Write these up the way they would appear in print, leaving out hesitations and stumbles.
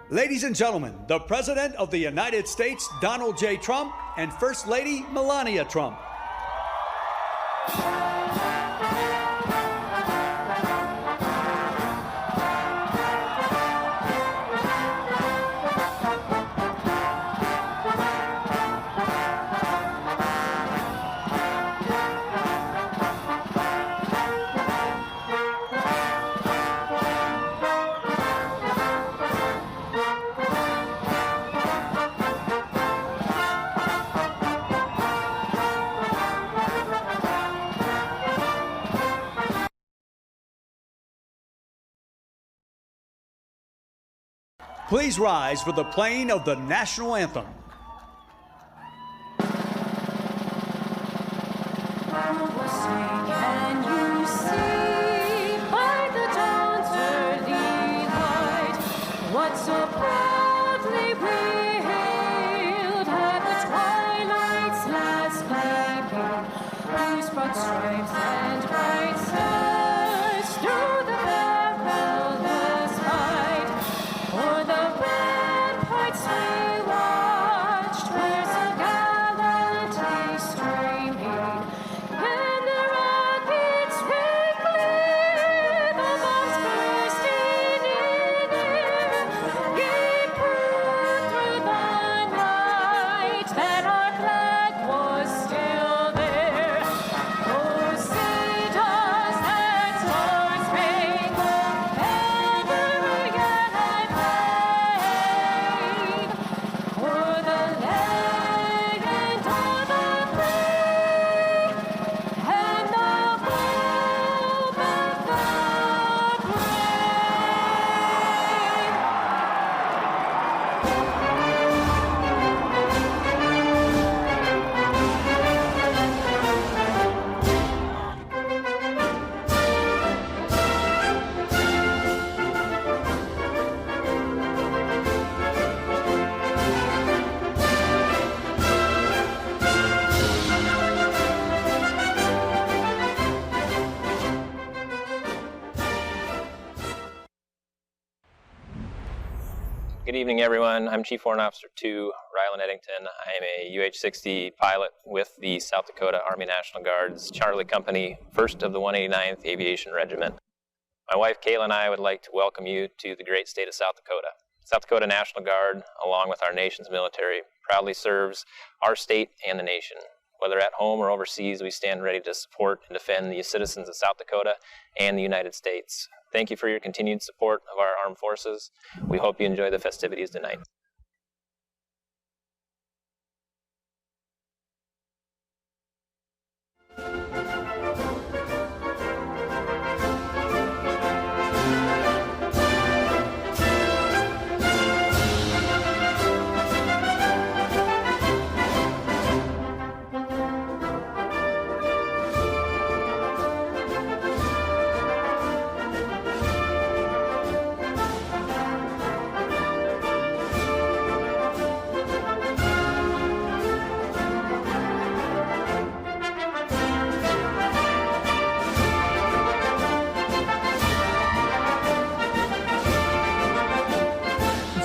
Ladies and gentlemen, the President of the United States, Donald J. Trump, and First Lady, Melania Trump. Please rise for the playing of the national anthem. Can you see by the dawn's early light what so proudly we hailed at the twilight's last gleaming, whose broad stripes and bright stars through the perilous fight, o'er the ramparts we watched where so gallantly streaming, and the rockets red glare, the bombs bursting in air, gave proof through the night that our flag was still there. Oh, say does that star-spangled banner yet wave o'er the land and o'er the free, and the home of the brave. Good evening, everyone. I'm Chief Warrant Officer 2, Rylan Eddington. I'm a UH-60 pilot with the South Dakota Army National Guard's Charlie Company, 1st of the 189th Aviation Regiment. My wife, Kayla, and I would like to welcome you to the great state of South Dakota. South Dakota National Guard, along with our nation's military, proudly serves our state and the nation. Whether at home or overseas, we stand ready to support and defend the citizens of South Dakota and the United States. Thank you for your continued support of our armed forces. We hope you enjoy the festivities tonight.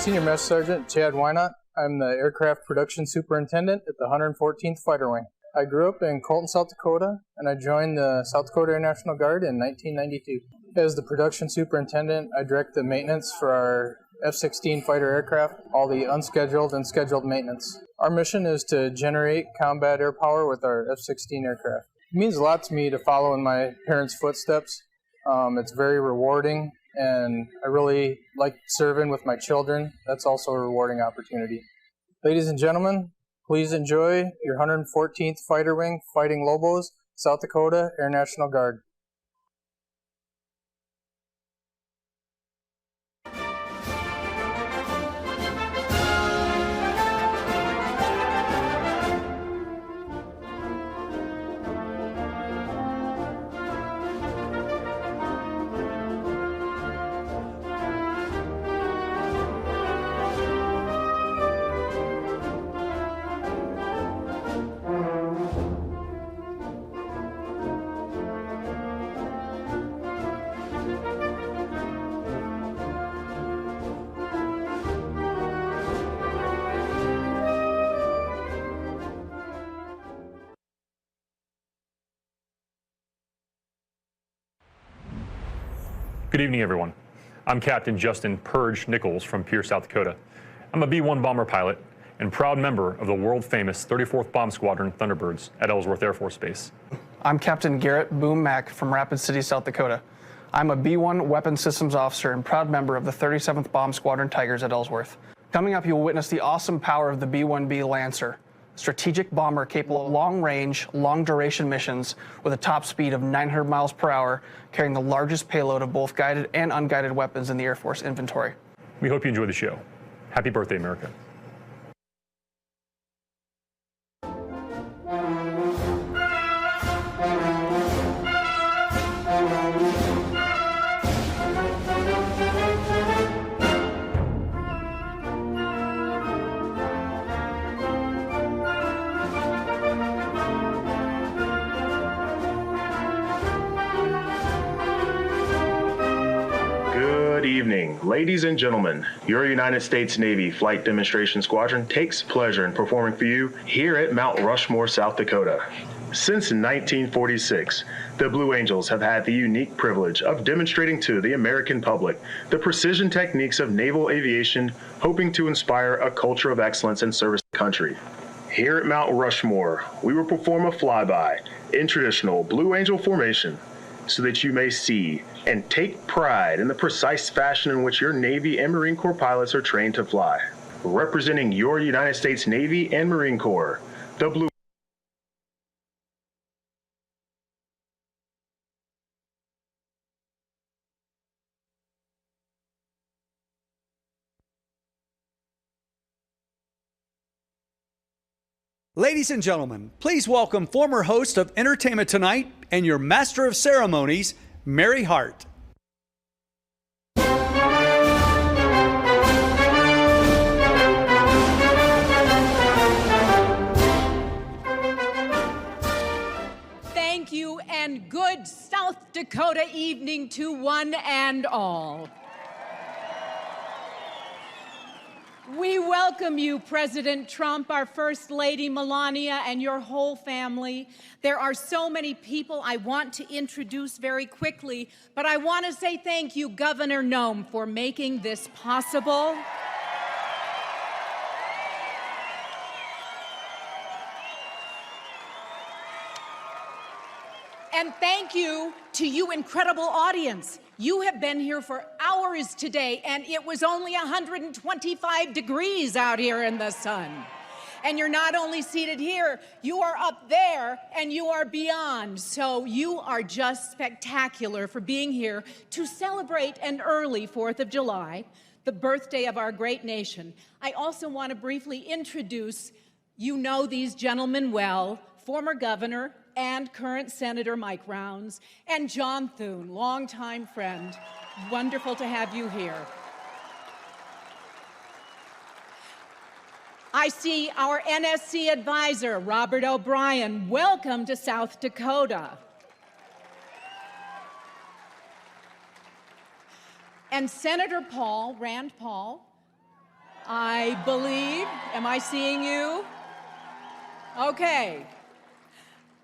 Senior Master Sergeant Chad Wynot. I'm the Aircraft Production Superintendent at the 114th Fighter Wing. I grew up in Colton, South Dakota, and I joined the South Dakota Air National Guard in 1992. As the Production Superintendent, I direct the maintenance for our F-16 fighter aircraft, all the unscheduled and scheduled maintenance. Our mission is to generate combat air power with our F-16 aircraft. It means a lot to me to follow in my parents' footsteps. It's very rewarding, and I really like serving with my children. That's also a rewarding opportunity. Ladies and gentlemen, please enjoy your 114th Fighter Wing Fighting Lobos, South Dakota Air National Guard. Good evening, everyone. I'm Captain Justin Purge Nichols from Pierce, South Dakota. I'm a B-1 bomber pilot and proud member of the world-famous 34th Bomb Squadron Thunderbirds at Ellsworth Air Force Base. I'm Captain Garrett Boom Mack from Rapid City, South Dakota. I'm a B-1 Weapons Systems Officer and proud member of the 37th Bomb Squadron Tigers at Ellsworth. Coming up, you will witness the awesome power of the B-1B Lancer, a strategic bomber capable of long-range, long-duration missions with a top speed of 900 miles per hour, carrying the largest payload of both guided and unguided weapons in the Air Force inventory. We hope you enjoy the show. Happy birthday, America. Good evening, ladies and gentlemen. Your United States Navy Flight Demonstration Squadron takes pleasure in performing for you here at Mount Rushmore, South Dakota. Since 1946, the Blue Angels have had the unique privilege of demonstrating to the American public the precision techniques of naval aviation, hoping to inspire a culture of excellence and service to the country. Here at Mount Rushmore, we will perform a flyby in traditional Blue Angel formation so that you may see and take pride in the precise fashion in which your Navy and Marine Corps pilots are trained to fly. Representing your United States Navy and Marine Corps, the Blue Ladies and gentlemen, please welcome former host of Entertainment Tonight and your Master of Ceremonies, Mary Hart. Thank you, and good South Dakota evening to one and all. We welcome you, President Trump, our First Lady Melania, and your whole family. There are so many people I want to introduce very quickly, but I want to say thank you, Governor Noem, for making this possible. And thank you to you, incredible audience. You have been here for hours today, and it was only 125 degrees out here in the sun. And you're not only seated here, you are up there, and you are beyond. So you are just spectacular for being here to celebrate an early 4th of July, the birthday of our great nation. I also want to briefly introduce, you know these gentlemen well, former Governor and current Senator Mike Rounds, and John Thune, longtime friend. Wonderful to have you here. I see our NSC advisor, Robert O'Brien. Welcome to South Dakota. And Senator Rand Paul, I believe. Am I seeing you? Okay.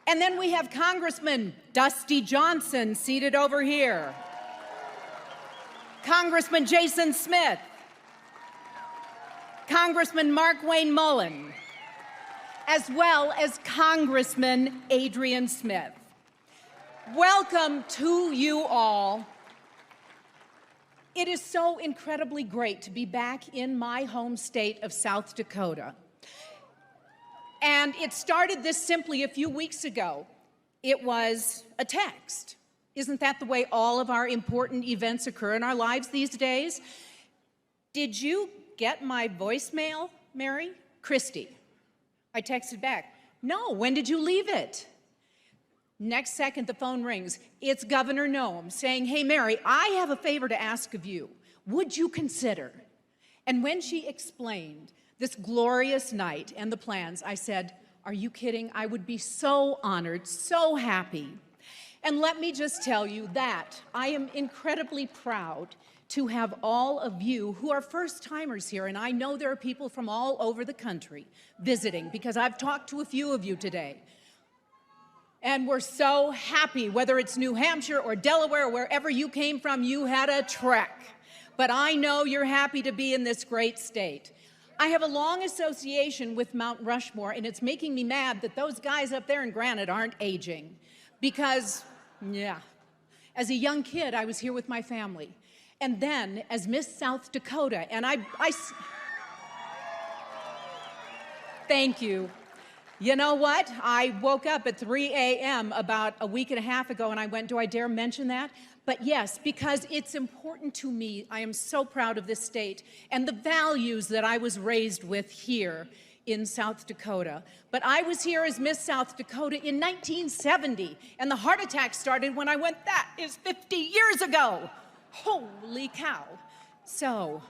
And then we have Congressman Dusty Johnson seated over here. Congressman Jason Smith. Congressman Mark Wayne Mullen, as well as Congressman Adrian Smith. Welcome to you all. It is so incredibly great to be back in my home state of South Dakota. And it started this simply a few weeks ago. It was a text. Isn't that the way all of our important events occur in our lives these days? Did you get my voicemail, Mary? Christy. I texted back, no, when did you leave it? Next second, the phone rings. It's Governor Noem saying, hey, Mary, I have a favor to ask of you. Would you consider? And when she explained this glorious night and the plans, I said, are you kidding? I would be so honored, so happy. And let me just tell you that I am incredibly proud to have all of you who are first-timers here, and I know there are people from all over the country visiting, because I've talked to a few of you today. And we're so happy, whether it's New Hampshire or Delaware or wherever you came from, you had a trek. But I know you're happy to be in this great state. I have a long association with Mount Rushmore, and it's making me mad that those guys up there in Granite aren't aging. Because, yeah, as a young kid, I was here with my family. And then, as Miss South Dakota, and I thank you. You know what? I woke up at 3 a.m. about a week and a half ago, and I went, do I dare mention that? But yes, because it's important to me. I am so proud of this state and the values that I was raised with here in South Dakota. But I was here as Miss South Dakota in 1970, and the heart attack started when I went, that is 50 years ago. Holy cow. So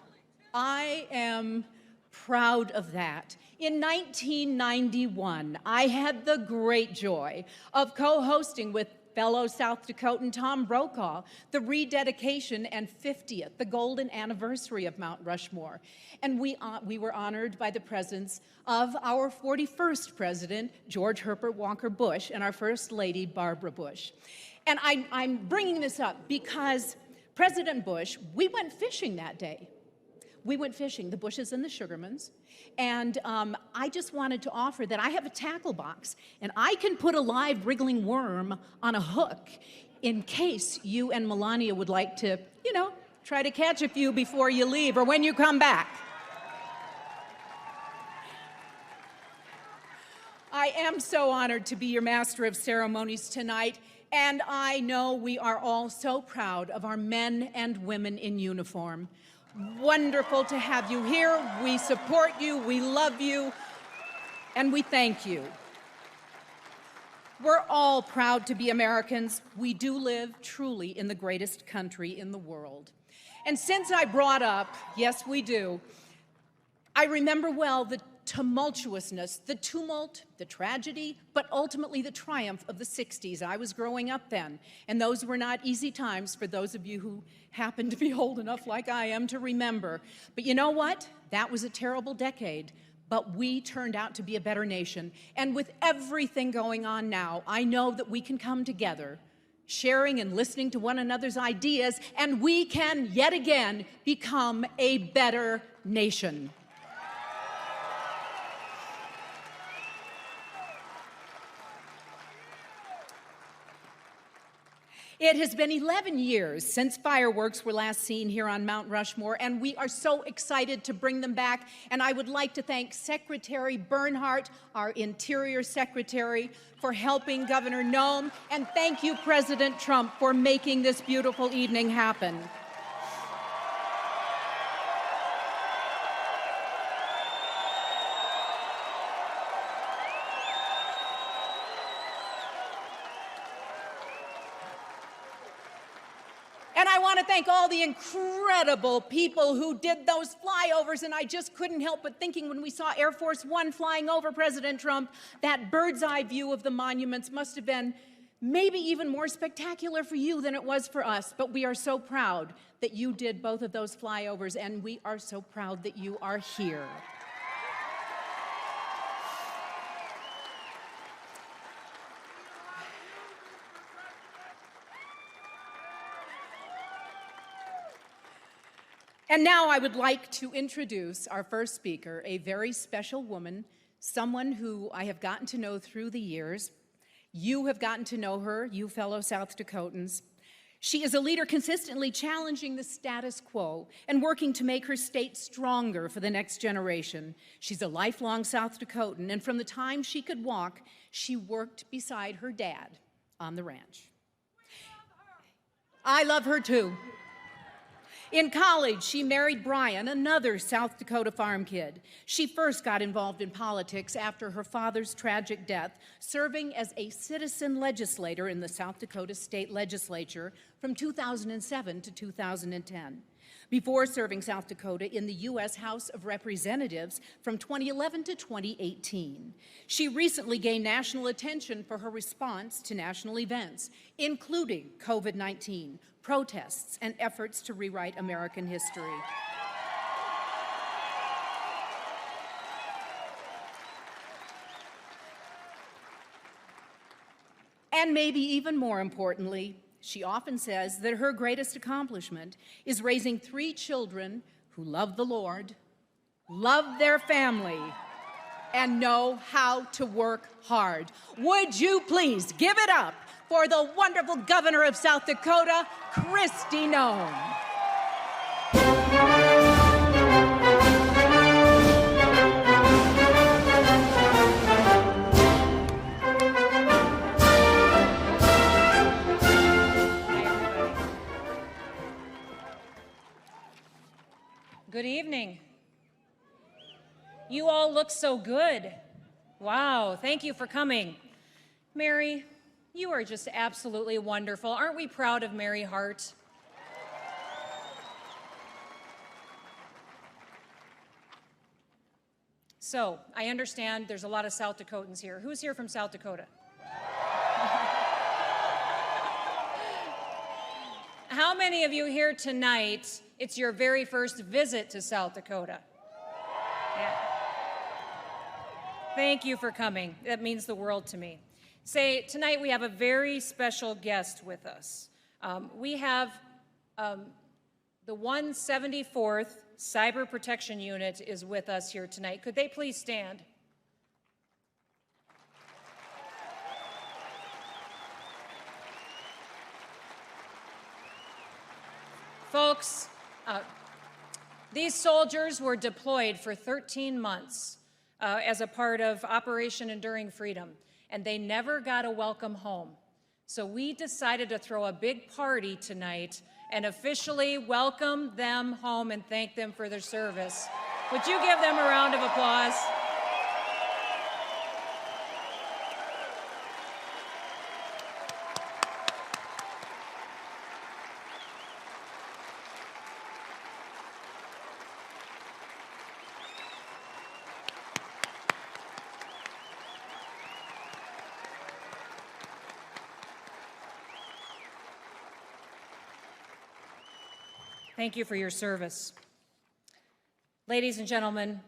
I am proud of that. In 1991, I had the great joy of co-hosting with fellow South Dakotan Tom Brokaw the rededication and 50th, the golden anniversary of Mount Rushmore. And we were honored by the presence of our 41st president, George Herbert Walker Bush, and our first lady, Barbara Bush. And I'm bringing this up because President Bush, we went fishing that day. We went fishing, the Bushes and the Sugarmans, and I just wanted to offer that I have a tackle box, and I can put a live wriggling worm on a hook in case you and Melania would like to, you know, try to catch a few before you leave or when you come back. I am so honored to be your Master of Ceremonies tonight, and I know we are all so proud of our men and women in uniform. Wonderful to have you here. We support you, we love you, and we thank you. We're all proud to be Americans. We do live truly in the greatest country in the world. And since I brought up, yes, we do, I remember well the tumultuousness, the tumult, the tragedy, but ultimately the triumph of the 60s. I was growing up then, and those were not easy times for those of you who happen to be old enough like I am to remember. But you know what? That was a terrible decade, but we turned out to be a better nation. And with everything going on now, I know that we can come together, sharing and listening to one another's ideas, and we can yet again become a better nation. It has been 11 years since fireworks were last seen here on Mount Rushmore, and we are so excited to bring them back. And I would like to thank Secretary Bernhardt, our Interior Secretary, for helping Governor Noem, and thank you, President Trump, for making this beautiful evening happen. And I want to thank all the incredible people who did those flyovers, and I just couldn't help but thinking when we saw Air Force One flying over President Trump, that bird's eye view of the monuments must have been maybe even more spectacular for you than it was for us. But we are so proud that you did both of those flyovers, and we are so proud that you are here. And now I would like to introduce our first speaker, a very special woman, someone who I have gotten to know through the years. You have gotten to know her, you fellow South Dakotans. She is a leader consistently challenging the status quo and working to make her state stronger for the next generation. She's a lifelong South Dakotan, and from the time she could walk, she worked beside her dad on the ranch. I love her too. In college, she married Brian, another South Dakota farm kid. She first got involved in politics after her father's tragic death, serving as a citizen legislator in the South Dakota State Legislature from 2007 to 2010, before serving South Dakota in the U.S. House of Representatives from 2011 to 2018. She recently gained national attention for her response to national events, including COVID-19, protests, and efforts to rewrite American history. And maybe even more importantly, she often says that her greatest accomplishment is raising 3 children who love the Lord, love their family, and know how to work hard. Would you please give it up for the wonderful governor of South Dakota, Kristi Noem. Good evening. You all look so good. Wow, thank you for coming. Mary, you are just absolutely wonderful. Aren't we proud of Mary Hart? So, I understand there's a lot of South Dakotans here. Who's here from South Dakota? How many of you here tonight, it's your very first visit to South Dakota? Yeah. Thank you for coming. That means the world to me. Tonight we have a very special guest with us. We have the 174th Cyber Protection Unit is with us here tonight. Could they please stand? Folks, these soldiers were deployed for 13 months as a part of Operation Enduring Freedom, and they never got a welcome home. So we decided to throw a big party tonight and officially welcome them home and thank them for their service. Would you give them a round of applause? Thank you for your service. Ladies and gentlemen,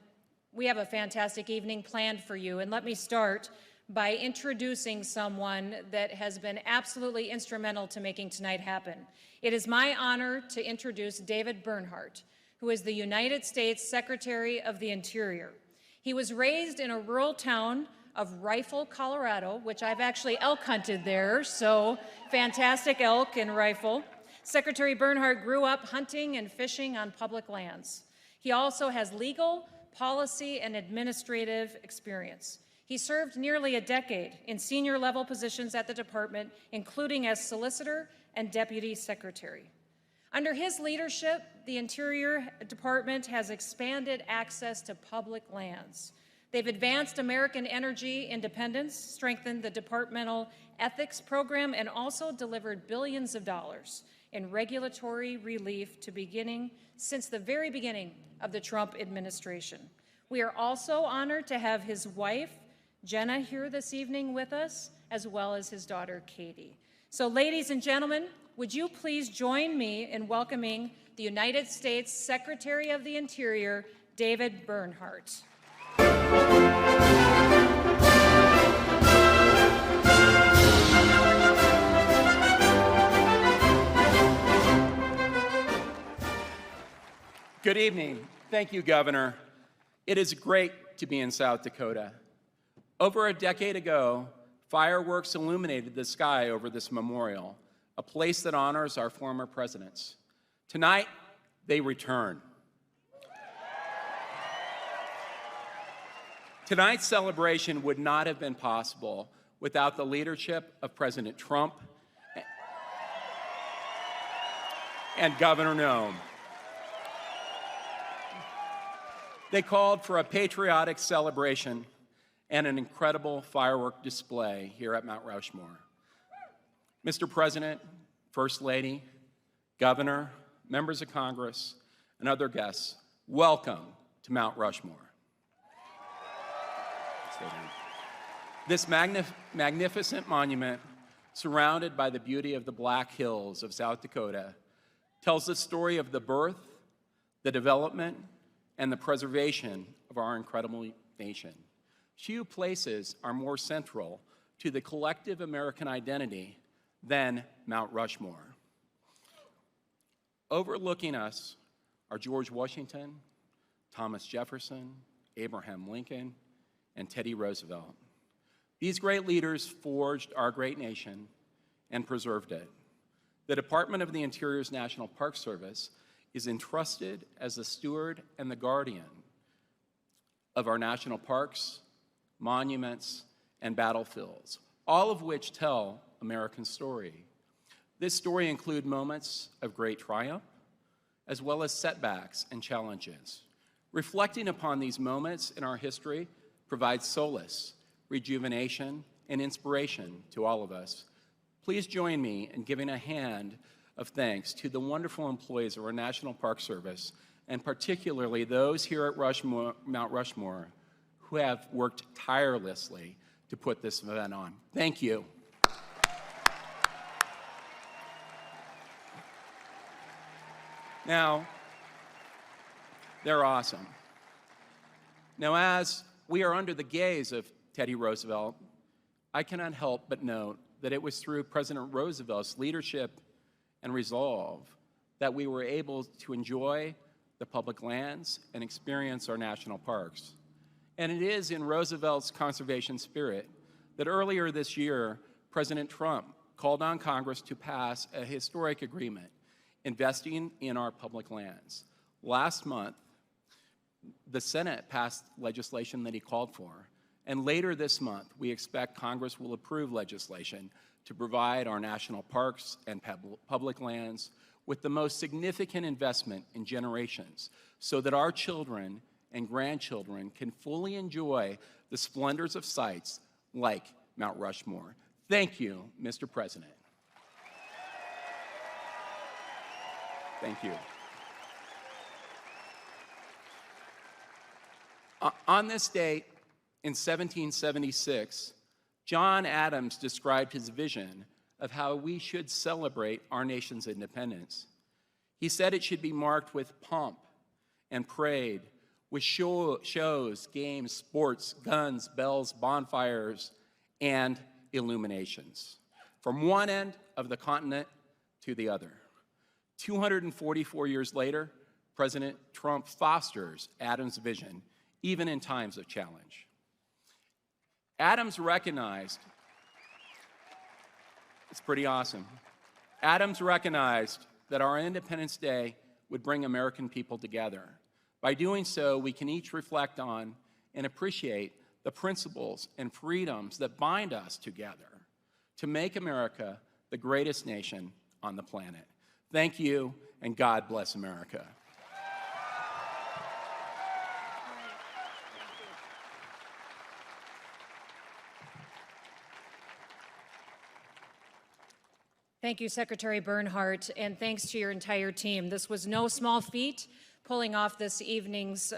we have a fantastic evening planned for you, and let me start by introducing someone that has been absolutely instrumental to making tonight happen. It is my honor to introduce David Bernhardt, who is the United States Secretary of the Interior. He was raised in a rural town of Rifle, Colorado, which I've actually elk hunted there, so fantastic elk in Rifle. Secretary Bernhardt grew up hunting and fishing on public lands. He also has legal, policy, and administrative experience. He served nearly a decade in senior level positions at the department, including as solicitor and deputy secretary. Under his leadership, the Interior Department has expanded access to public lands. They've advanced American energy independence, strengthened the departmental ethics program, and also delivered billions of dollars in regulatory relief since the very beginning of the Trump administration. We are also honored to have his wife, Jenna, here this evening with us, as well as his daughter, Katie. So ladies and gentlemen, would you please join me in welcoming the United States Secretary of the Interior, David Bernhardt. Good evening. Thank you, Governor. It is great to be in South Dakota. Over a decade ago, fireworks illuminated the sky over this memorial, a place that honors our former presidents. Tonight, they return. Tonight's celebration would not have been possible without the leadership of President Trump and Governor Noem. They called for a patriotic celebration and an incredible firework display here at Mount Rushmore. Mr. President, First Lady, Governor, members of Congress, and other guests, welcome to Mount Rushmore. This magnificent monument, surrounded by the beauty of the Black Hills of South Dakota, tells the story of the birth, the development, and the preservation of our incredible nation. Few places are more central to the collective American identity than Mount Rushmore. Overlooking us are George Washington, Thomas Jefferson, Abraham Lincoln, and Teddy Roosevelt. These great leaders forged our great nation and preserved it. The Department of the Interior's National Park Service is entrusted as the steward and the guardian of our national parks, monuments, and battlefields, all of which tell American story. This story includes moments of great triumph, as well as setbacks and challenges. Reflecting upon these moments in our history provides solace, rejuvenation, and inspiration to all of us. Please join me in giving a hand of thanks to the wonderful employees of our National Park Service, and particularly those here at Mount Rushmore who have worked tirelessly to put this event on. Thank you. Now, they're awesome. Now, as we are under the gaze of Teddy Roosevelt, I cannot help but note that it was through President Roosevelt's leadership and resolve that we were able to enjoy the public lands and experience our national parks. And it is in Roosevelt's conservation spirit that earlier this year, President Trump called on Congress to pass a historic agreement investing in our public lands. Last month, the Senate passed legislation that he called for, and later this month, we expect Congress will approve legislation to provide our national parks and public lands with the most significant investment in generations so that our children and grandchildren can fully enjoy the splendors of sites like Mount Rushmore. Thank you, Mr. President. Thank you. On this date, in 1776, John Adams described his vision of how we should celebrate our nation's independence. He said it should be marked with pomp and parade, with shows, games, sports, guns, bells, bonfires, and illuminations, from one end of the continent to the other. 244 years later, President Trump fosters Adams' vision, even in times of challenge. Adams recognized, it's pretty awesome, Adams recognized that our Independence Day would bring American people together. By doing so, we can each reflect on and appreciate the principles and freedoms that bind us together to make America the greatest nation on the planet. Thank you, and God bless America. Thank you, Secretary Bernhardt, and thanks to your entire team. This was no small feat, pulling off this evening's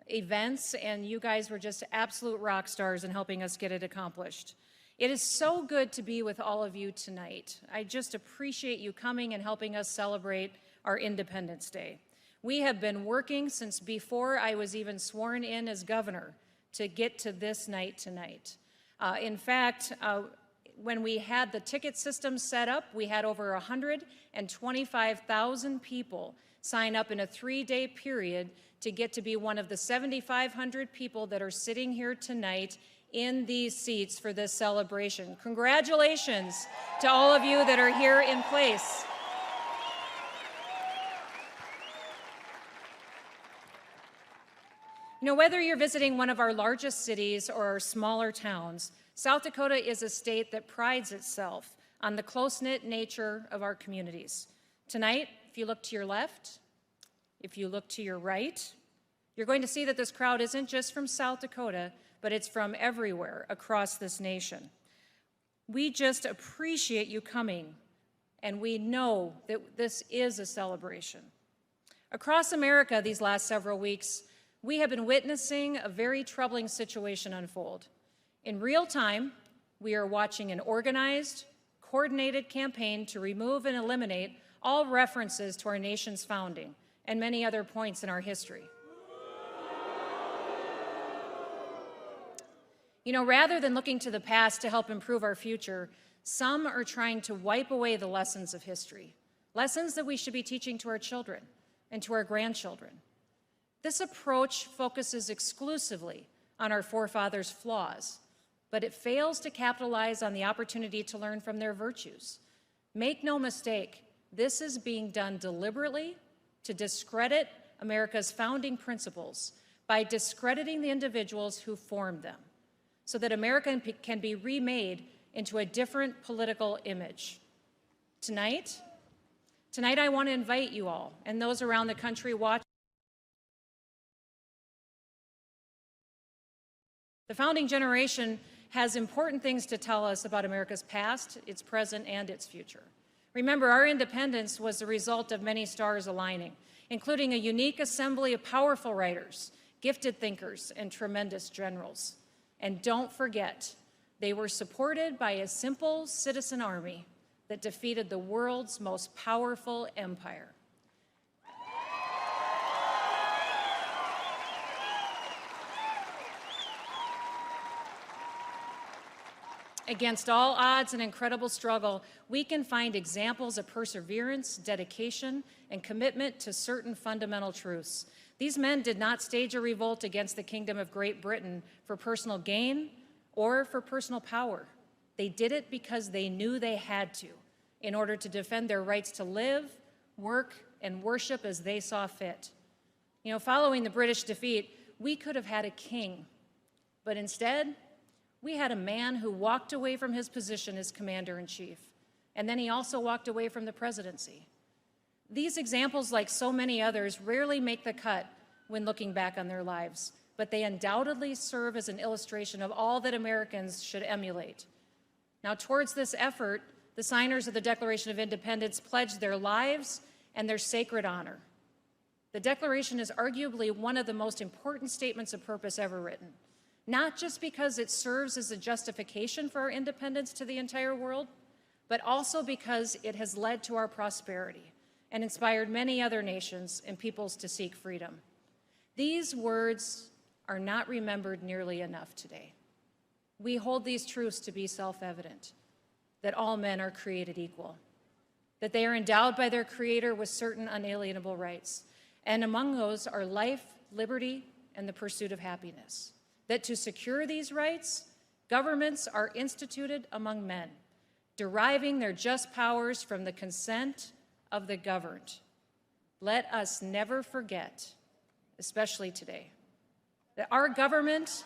events, and you guys were just absolute rock stars in helping us get it accomplished. It is so good to be with all of you tonight. I just appreciate you coming and helping us celebrate our Independence Day. We have been working since before I was even sworn in as governor to get to this night tonight. In fact, when we had the ticket system set up, we had over 125,000 people sign up in a 3-day period to get to be one of the 7,500 people that are sitting here tonight in these seats for this celebration. Congratulations to all of you that are here in place. You know, whether you're visiting one of our largest cities or our smaller towns, South Dakota is a state that prides itself on the close-knit nature of our communities. Tonight, if you look to your left, if you look to your right, you're going to see that this crowd isn't just from South Dakota, but it's from everywhere across this nation. We just appreciate you coming, and we know that this is a celebration. Across America these last several weeks, we have been witnessing a very troubling situation unfold. In real time, we are watching an organized, coordinated campaign to remove and eliminate all references to our nation's founding and many other points in our history. You know, rather than looking to the past to help improve our future, some are trying to wipe away the lessons of history, lessons that we should be teaching to our children and to our grandchildren. This approach focuses exclusively on our forefathers' flaws, but it fails to capitalize on the opportunity to learn from their virtues. Make no mistake, this is being done deliberately to discredit America's founding principles by discrediting the individuals who formed them, so that America can be remade into a different political image. Tonight I want to invite you all and those around the country watching. The founding generation has important things to tell us about America's past, its present, and its future. Remember, our independence was the result of many stars aligning, including a unique assembly of powerful writers, gifted thinkers, and tremendous generals. And don't forget, they were supported by a simple citizen army that defeated the world's most powerful empire. Against all odds and incredible struggle, we can find examples of perseverance, dedication, and commitment to certain fundamental truths. These men did not stage a revolt against the Kingdom of Great Britain for personal gain or for personal power. They did it because they knew they had to, in order to defend their rights to live, work, and worship as they saw fit. You know, following the British defeat, we could have had a king, but instead, we had a man who walked away from his position as commander-in-chief, and then he also walked away from the presidency. These examples, like so many others, rarely make the cut when looking back on their lives, but they undoubtedly serve as an illustration of all that Americans should emulate. Now, towards this effort, the signers of the Declaration of Independence pledged their lives and their sacred honor. The Declaration is arguably one of the most important statements of purpose ever written, not just because it serves as a justification for our independence to the entire world, but also because it has led to our prosperity and inspired many other nations and peoples to seek freedom. These words are not remembered nearly enough today. We hold these truths to be self-evident, that all men are created equal, that they are endowed by their Creator with certain unalienable rights, and among those are life, liberty, and the pursuit of happiness. That to secure these rights, governments are instituted among men, deriving their just powers from the consent of the governed. Let us never forget, especially today, that our government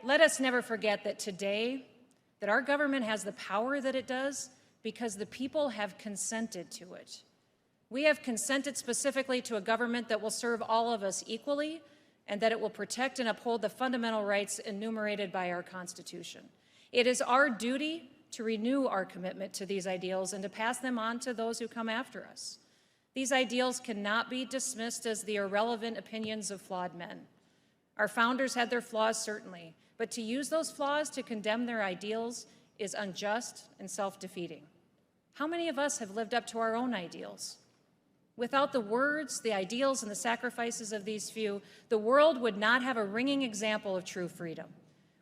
Let us never forget that today, that our government has the power that it does because the people have consented to it. We have consented specifically to a government that will serve all of us equally and that it will protect and uphold the fundamental rights enumerated by our Constitution. It is our duty to renew our commitment to these ideals and to pass them on to those who come after us. These ideals cannot be dismissed as the irrelevant opinions of flawed men. Our founders had their flaws, certainly, but to use those flaws to condemn their ideals is unjust and self-defeating. How many of us have lived up to our own ideals? Without the words, the ideals, and the sacrifices of these few, the world would not have a ringing example of true freedom.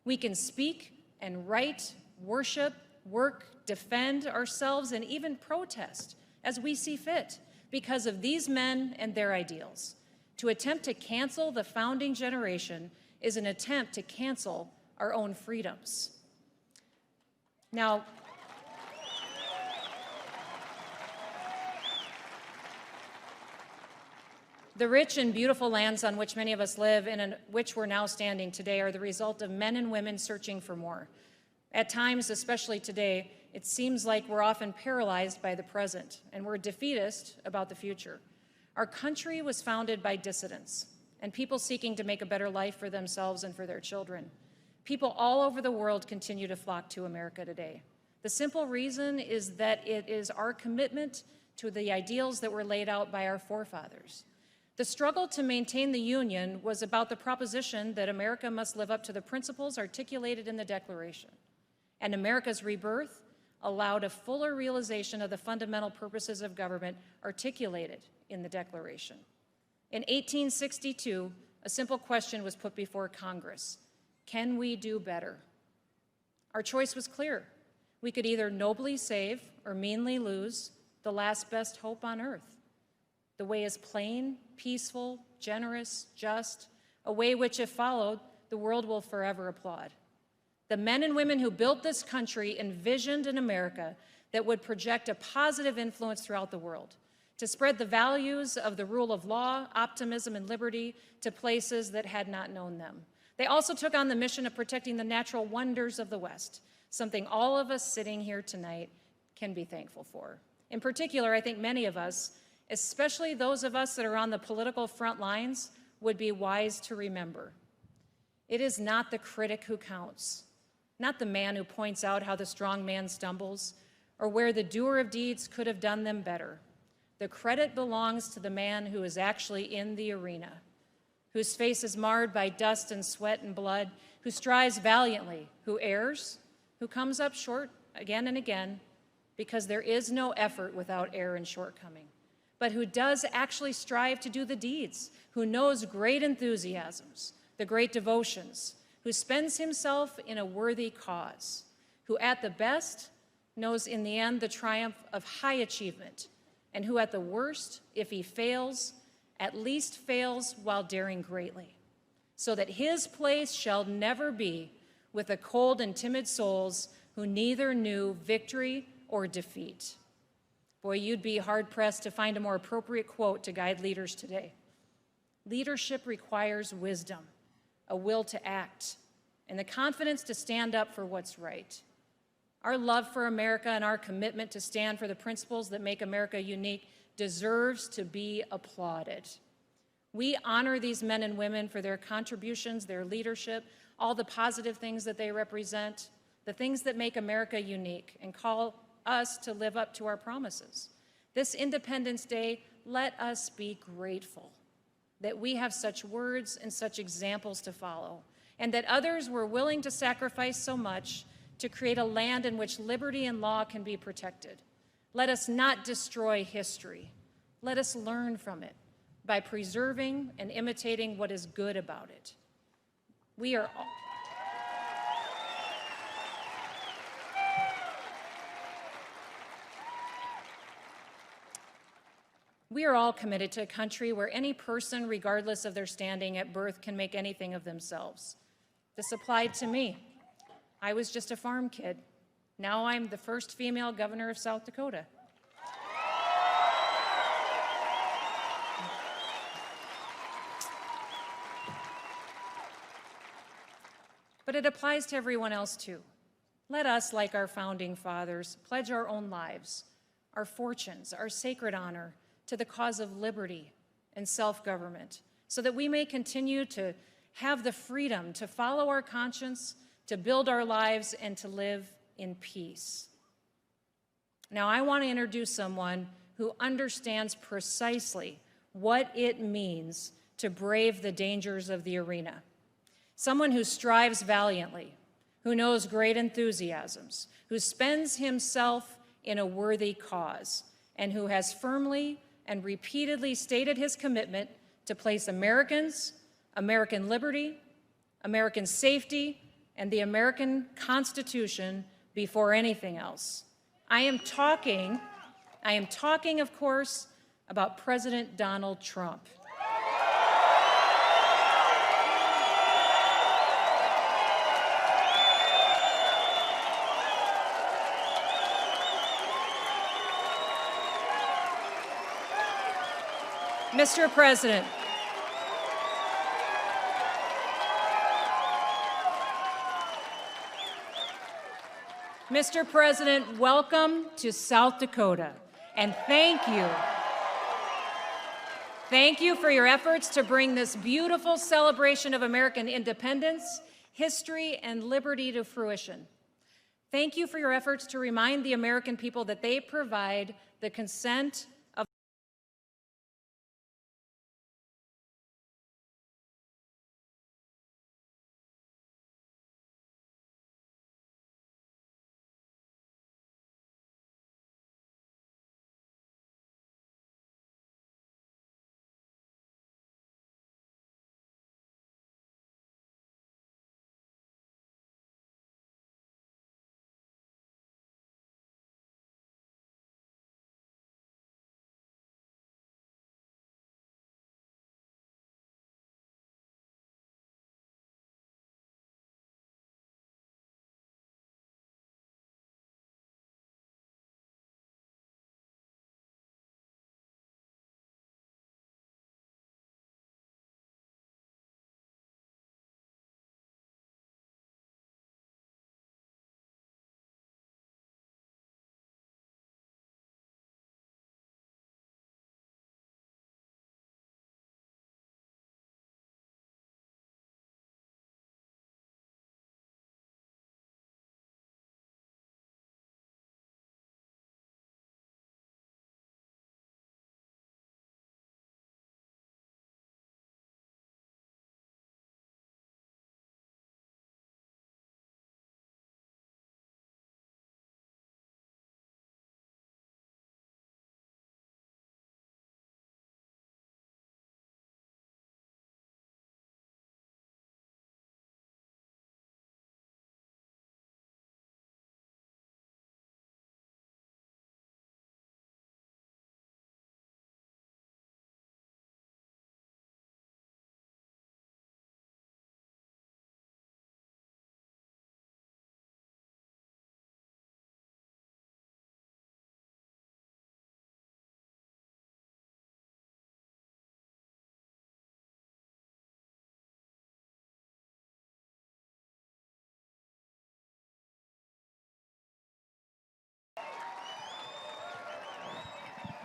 We can speak and write, worship, work, defend ourselves, and even protest as we see fit because of these men and their ideals. To attempt to cancel the founding generation is an attempt to cancel our own freedoms. Now, the rich and beautiful lands on which many of us live and in which we're now standing today are the result of men and women searching for more. At times, especially today, it seems like we're often paralyzed by the present and we're defeatist about the future. Our country was founded by dissidents and people seeking to make a better life for themselves and for their children. People all over the world continue to flock to America today. The simple reason is that it is our commitment to the ideals that were laid out by our forefathers. The struggle to maintain the Union was about the proposition that America must live up to the principles articulated in the Declaration. And America's rebirth allowed a fuller realization of the fundamental purposes of government articulated in the Declaration. In 1862, a simple question was put before Congress: can we do better? Our choice was clear. We could either nobly save or meanly lose the last best hope on earth. The way is plain, peaceful, generous, just, a way which, if followed, the world will forever applaud. The men and women who built this country envisioned an America that would project a positive influence throughout the world, to spread the values of the rule of law, optimism, and liberty to places that had not known them. They also took on the mission of protecting the natural wonders of the West, something all of us sitting here tonight can be thankful for. In particular, I think many of us, especially those of us that are on the political front lines, would be wise to remember. It is not the critic who counts, not the man who points out how the strong man stumbles or where the doer of deeds could have done them better. The credit belongs to the man who is actually in the arena, whose face is marred by dust and sweat and blood, who strives valiantly, who errs, who comes up short again and again, because there is no effort without error and shortcoming, but who does actually strive to do the deeds, who knows great enthusiasms, the great devotions, who spends himself in a worthy cause, who at the best knows in the end the triumph of high achievement, and who at the worst, if he fails, at least fails while daring greatly, so that his place shall never be with the cold and timid souls who neither knew victory or defeat. Boy, you'd be hard-pressed to find a more appropriate quote to guide leaders today. Leadership requires wisdom, a will to act, and the confidence to stand up for what's right. Our love for America and our commitment to stand for the principles that make America unique deserves to be applauded. We honor these men and women for their contributions, their leadership, all the positive things that they represent, the things that make America unique, and call us to live up to our promises. This Independence Day, let us be grateful that we have such words and such examples to follow, and that others were willing to sacrifice so much to create a land in which liberty and law can be protected. Let us not destroy history. Let us learn from it by preserving and imitating what is good about it. We are all committed to a country where any person, regardless of their standing at birth, can make anything of themselves. This applied to me. I was just a farm kid. Now I'm the first female governor of South Dakota. But it applies to everyone else too. Let us, like our founding fathers, pledge our own lives, our fortunes, our sacred honor to the cause of liberty and self-government, so that we may continue to have the freedom to follow our conscience, to build our lives, and to live in peace. Now, I want to introduce someone who understands precisely what it means to brave the dangers of the arena. Someone who strives valiantly, who knows great enthusiasms, who spends himself in a worthy cause, and who has firmly and repeatedly stated his commitment to place Americans, American liberty, American safety, and the American Constitution before anything else. I am talking, of course, about President Donald Trump. Mr. President, Mr. President, welcome to South Dakota, and thank you. Thank you for your efforts to bring this beautiful celebration of American independence, history, and liberty to fruition. Thank you for your efforts to remind the American people that they provide the consent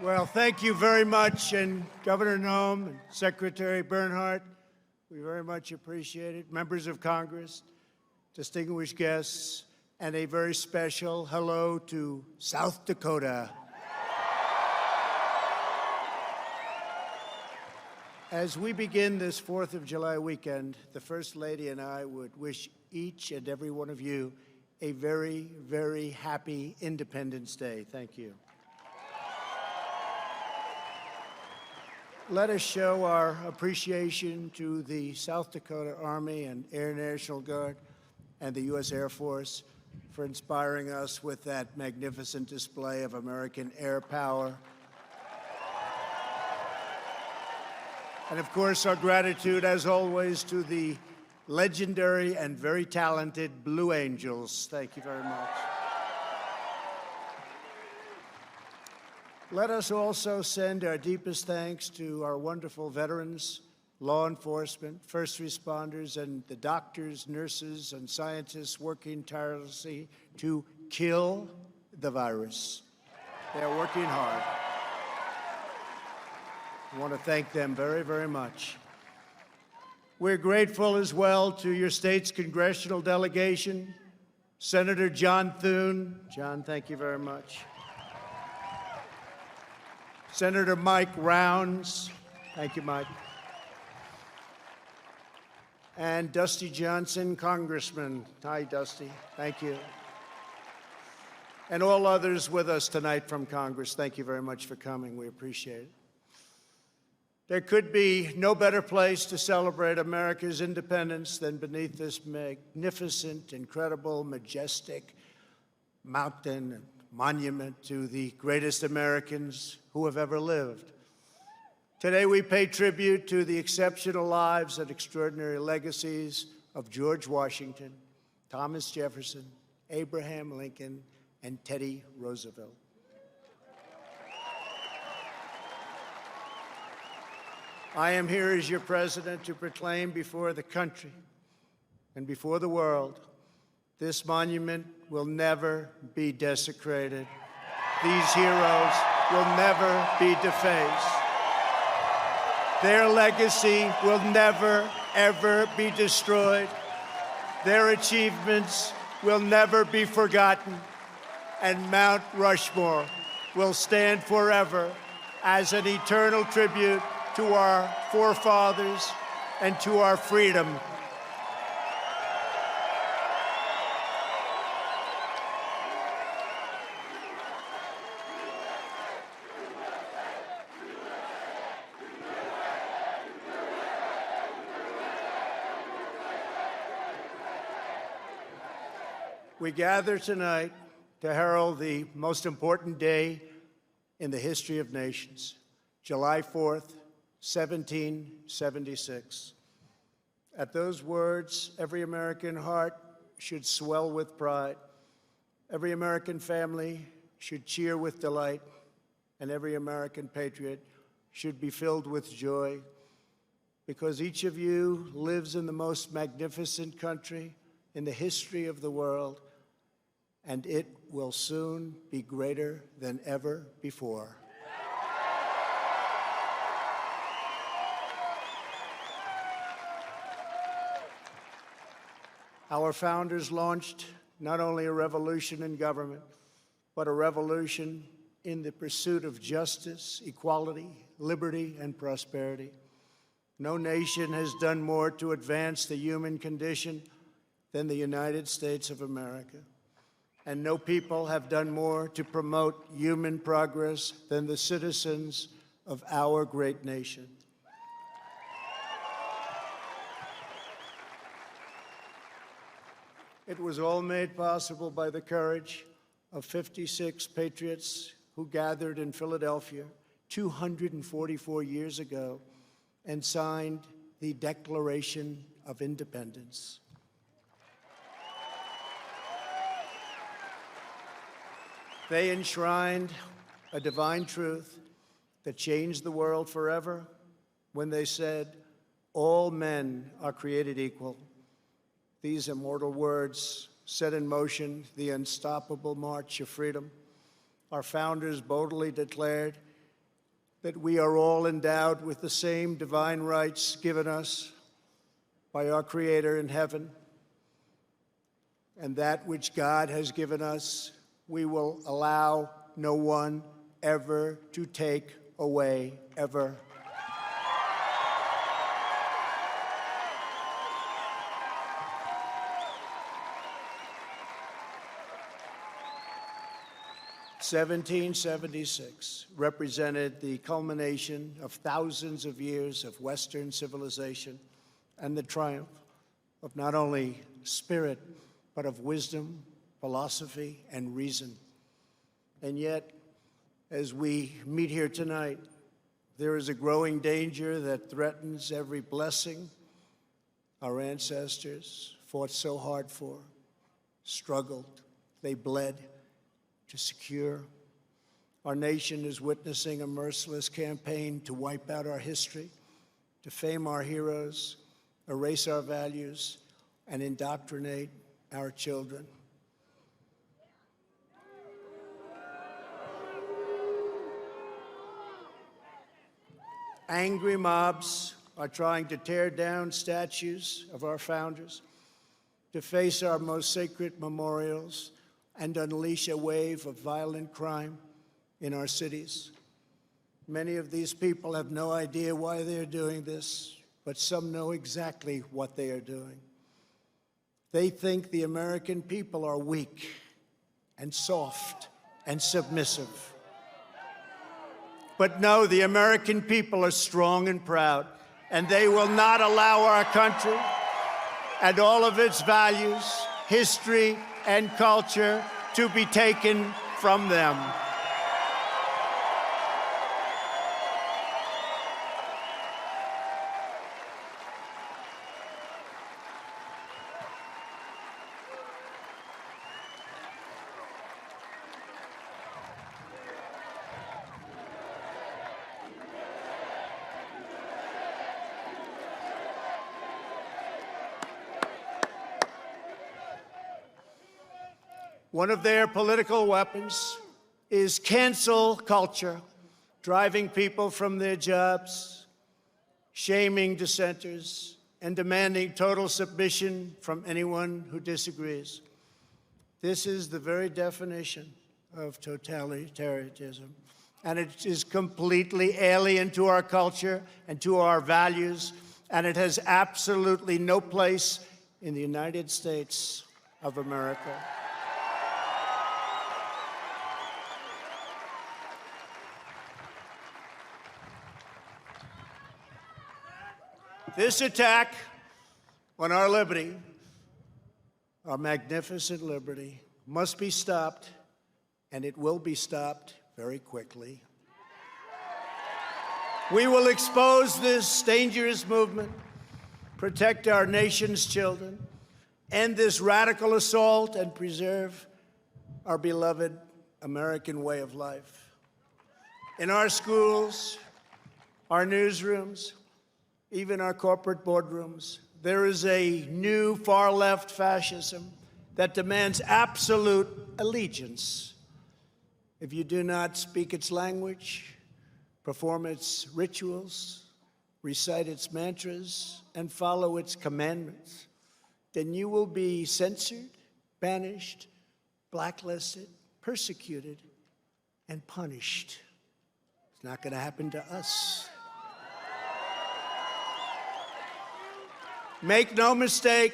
Well, thank you very much, and Governor Noem and Secretary Bernhardt, we very much appreciate it. Members of Congress, distinguished guests, and a very special hello to South Dakota. As we begin this 4th of July weekend, the First Lady and I would wish each and every one of you a very, very happy Independence Day. Thank you. Let us show our appreciation to the South Dakota Army and Air National Guard and the U.S. Air Force for inspiring us with that magnificent display of American air power. And of course, our gratitude, as always, to the legendary and very talented Blue Angels. Thank you very much. Let us also send our deepest thanks to our wonderful veterans, law enforcement, first responders, and the doctors, nurses, and scientists working tirelessly to kill the virus. They're working hard. I want to thank them very, very much. We're grateful as well to your state's congressional delegation, Senator John Thune. John, thank you very much. Senator Mike Rounds. Thank you, Mike. And Dusty Johnson, Congressman. Hi, Dusty. Thank you. And all others with us tonight from Congress, thank you very much for coming. We appreciate it. There could be no better place to celebrate America's independence than beneath this magnificent, incredible, majestic mountain and monument to the greatest Americans who have ever lived. Today we pay tribute to the exceptional lives and extraordinary legacies of George Washington, Thomas Jefferson, Abraham Lincoln, and Teddy Roosevelt. I am here as your president to proclaim before the country and before the world, this monument will never be desecrated. These heroes will never be defaced. Their legacy will never, ever be destroyed. Their achievements will never be forgotten. And Mount Rushmore will stand forever as an eternal tribute to our forefathers and to our freedom. We gather tonight to herald the most important day in the history of nations, July 4th, 1776. At those words, every American heart should swell with pride. Every American family should cheer with delight, and every American patriot should be filled with joy, because each of you lives in the most magnificent country in the history of the world, and it will soon be greater than ever before. Our founders launched not only a revolution in government, but a revolution in the pursuit of justice, equality, liberty, and prosperity. No nation has done more to advance the human condition than the United States of America. And no people have done more to promote human progress than the citizens of our great nation. It was all made possible by the courage of 56 patriots who gathered in Philadelphia 244 years ago and signed the Declaration of Independence. They enshrined a divine truth that changed the world forever when they said, "All men are created equal." These immortal words set in motion the unstoppable march of freedom. Our founders boldly declared that we are all endowed with the same divine rights given us by our Creator in heaven, and that which God has given us, we will allow no one ever to take away, ever. "1776 represented the culmination of thousands of years of Western civilization and the triumph of not only spirit, but of wisdom, philosophy, and reason. And yet, as we meet here tonight, there is a growing danger that threatens every blessing our ancestors fought so hard for, struggled, they bled to secure. Our nation is witnessing a merciless campaign to wipe out our history, defame our heroes, erase our values, and indoctrinate our children. Angry mobs are trying to tear down statues of our founders, deface our most sacred memorials, and unleash a wave of violent crime in our cities. Many of these people have no idea why they're doing this, but some know exactly what they are doing. They think the American people are weak and soft and submissive. But no, the American people are strong and proud, and they will not allow our country and all of its values, history, and culture to be taken from them. One of their political weapons is cancel culture, driving people from their jobs, shaming dissenters, and demanding total submission from anyone who disagrees. This is the very definition of totalitarianism, and it is completely alien to our culture and to our values, and it has absolutely no place in the United States of America. This attack on our liberty, our magnificent liberty, must be stopped, and it will be stopped very quickly. We will expose this dangerous movement, protect our nation's children, end this radical assault, and preserve our beloved American way of life. In our schools, our newsrooms, even our corporate boardrooms, there is a new far-left fascism that demands absolute allegiance. If you do not speak its language, perform its rituals, recite its mantras, and follow its commandments, then you will be censored, banished, blacklisted, persecuted, and punished. It's not going to happen to us. Make no mistake,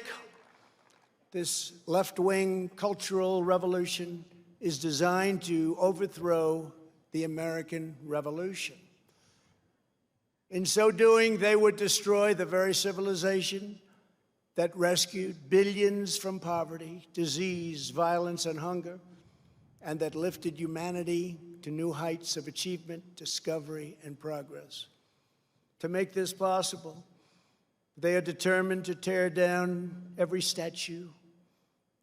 this left-wing cultural revolution is designed to overthrow the American Revolution. In so doing, they would destroy the very civilization that rescued billions from poverty, disease, violence, and hunger, and that lifted humanity to new heights of achievement, discovery, and progress. To make this possible, they are determined to tear down every statue,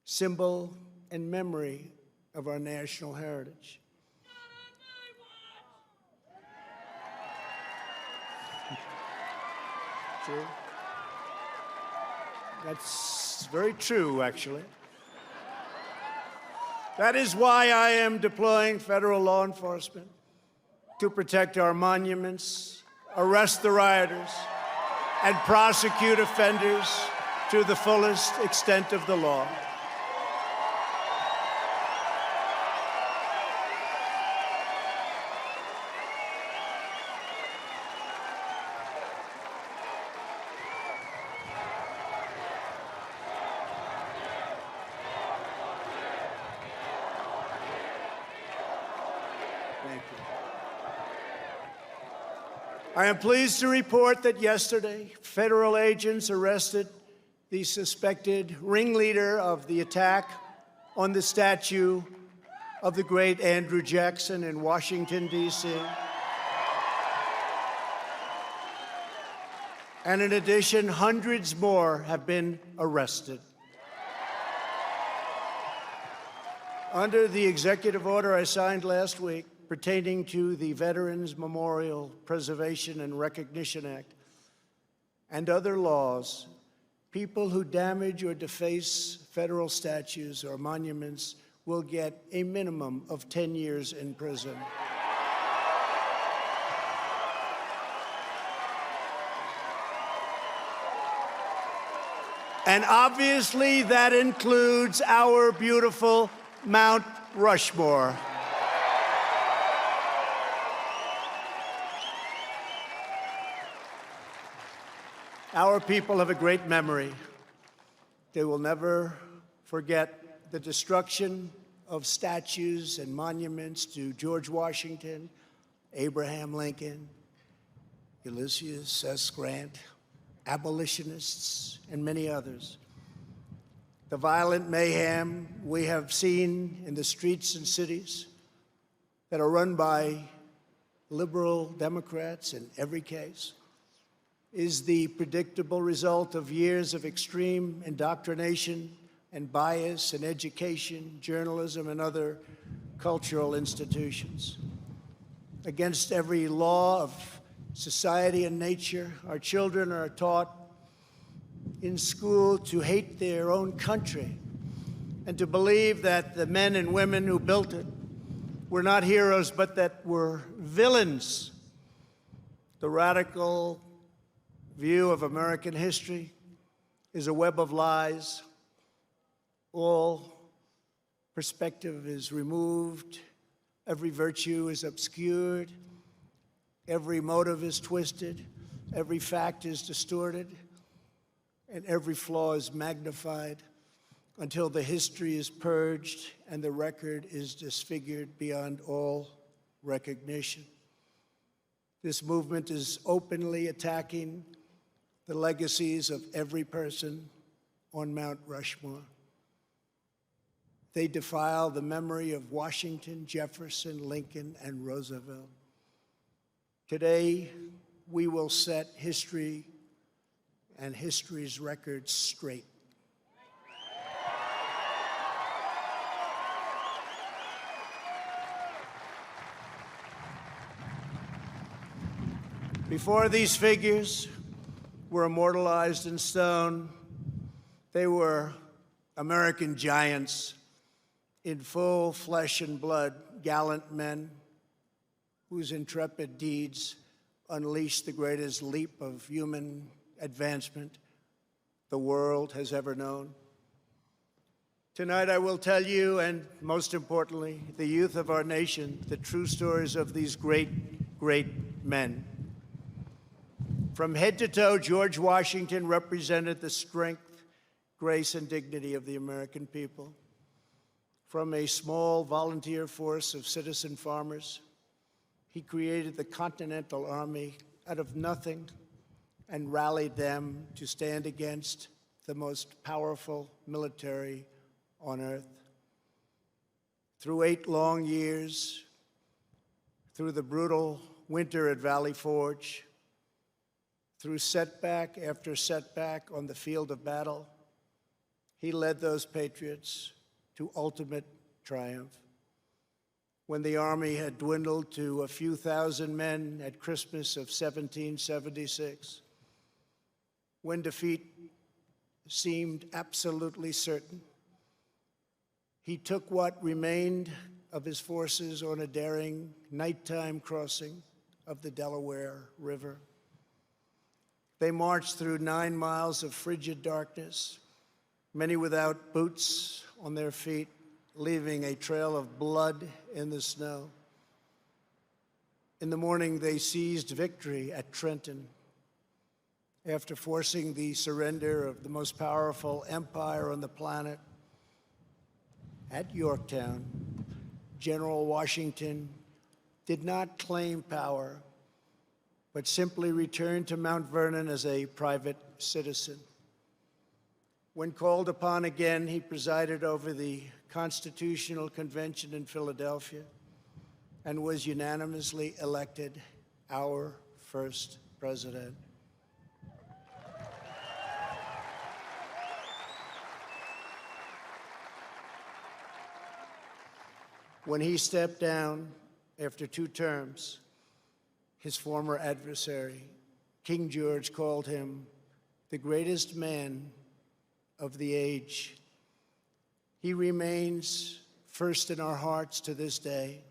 symbol, and memory of our national heritage. True. That's very true, actually. That is why I am deploying federal law enforcement to protect our monuments, arrest the rioters, and prosecute offenders to the fullest extent of the law. Thank you. I am pleased to report that yesterday, federal agents arrested the suspected ringleader of the attack on the statue of the great Andrew Jackson in Washington, D.C. And in addition, hundreds more have been arrested. Under the executive order I signed last week pertaining to the Veterans Memorial Preservation and Recognition Act and other laws, people who damage or deface federal statues or monuments will get a minimum of 10 years in prison. And obviously that includes our beautiful Mount Rushmore. Our people have a great memory. They will never forget the destruction of statues and monuments to George Washington, Abraham Lincoln, Ulysses S. Grant, abolitionists, and many others. The violent mayhem we have seen in the streets and cities that are run by liberal Democrats in every case is the predictable result of years of extreme indoctrination and bias in education, journalism, and other cultural institutions. Against every law of society and nature, our children are taught in school to hate their own country and to believe that the men and women who built it were not heroes, but that were villains. The radical view of American history is a web of lies. All perspective is removed, every virtue is obscured, every motive is twisted, every fact is distorted, and every flaw is magnified until the history is purged and the record is disfigured beyond all recognition. This movement is openly attacking the legacies of every person on Mount Rushmore. They defile the memory of Washington, Jefferson, Lincoln, and Roosevelt. Today, we will set history and history's records straight. Before these figures were immortalized in stone, they were American giants in full flesh and blood, gallant men whose intrepid deeds unleashed the greatest leap of human advancement the world has ever known. Tonight I will tell you, and most importantly, the youth of our nation, the true stories of these great, great men. From head to toe, George Washington represented the strength, grace, and dignity of the American people. From a small volunteer force of citizen farmers, he created the Continental Army out of nothing and rallied them to stand against the most powerful military on earth. Through 8 long years, through the brutal winter at Valley Forge, through setback after setback on the field of battle, he led those patriots to ultimate triumph. When the army had dwindled to a few thousand men at Christmas of 1776, when defeat seemed absolutely certain, he took what remained of his forces on a daring nighttime crossing of the Delaware River. They marched through 9 miles of frigid darkness, many without boots on their feet, leaving a trail of blood in the snow. In the morning, they seized victory at Trenton after forcing the surrender of the most powerful empire on the planet. At Yorktown, General Washington did not claim power, but simply returned to Mount Vernon as a private citizen. When called upon again, he presided over the Constitutional Convention in Philadelphia and was unanimously elected our first president. When he stepped down after 2 terms, his former adversary, King George, called him the greatest man of the age. He remains first in our hearts to this day.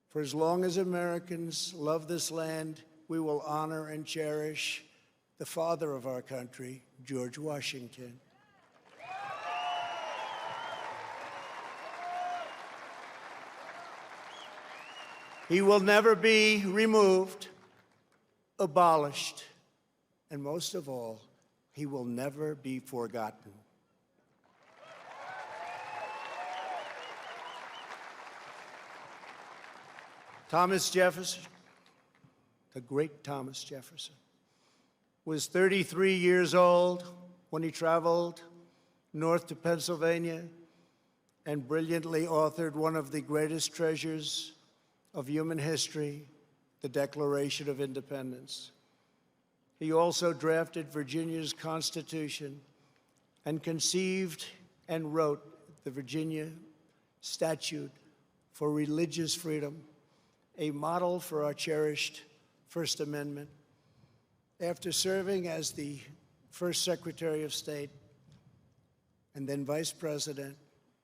For as long as Americans love this land, we will honor and cherish the father of our country, George Washington. He will never be removed, abolished, and most of all, he will never be forgotten. Thomas Jefferson, the great Thomas Jefferson, was 33 years old when he traveled north to Pennsylvania and brilliantly authored one of the greatest treasures of human history, the Declaration of Independence. He also drafted Virginia's Constitution and conceived and wrote the Virginia Statute for Religious Freedom, a model for our cherished First Amendment. After serving as the first Secretary of State and then Vice President,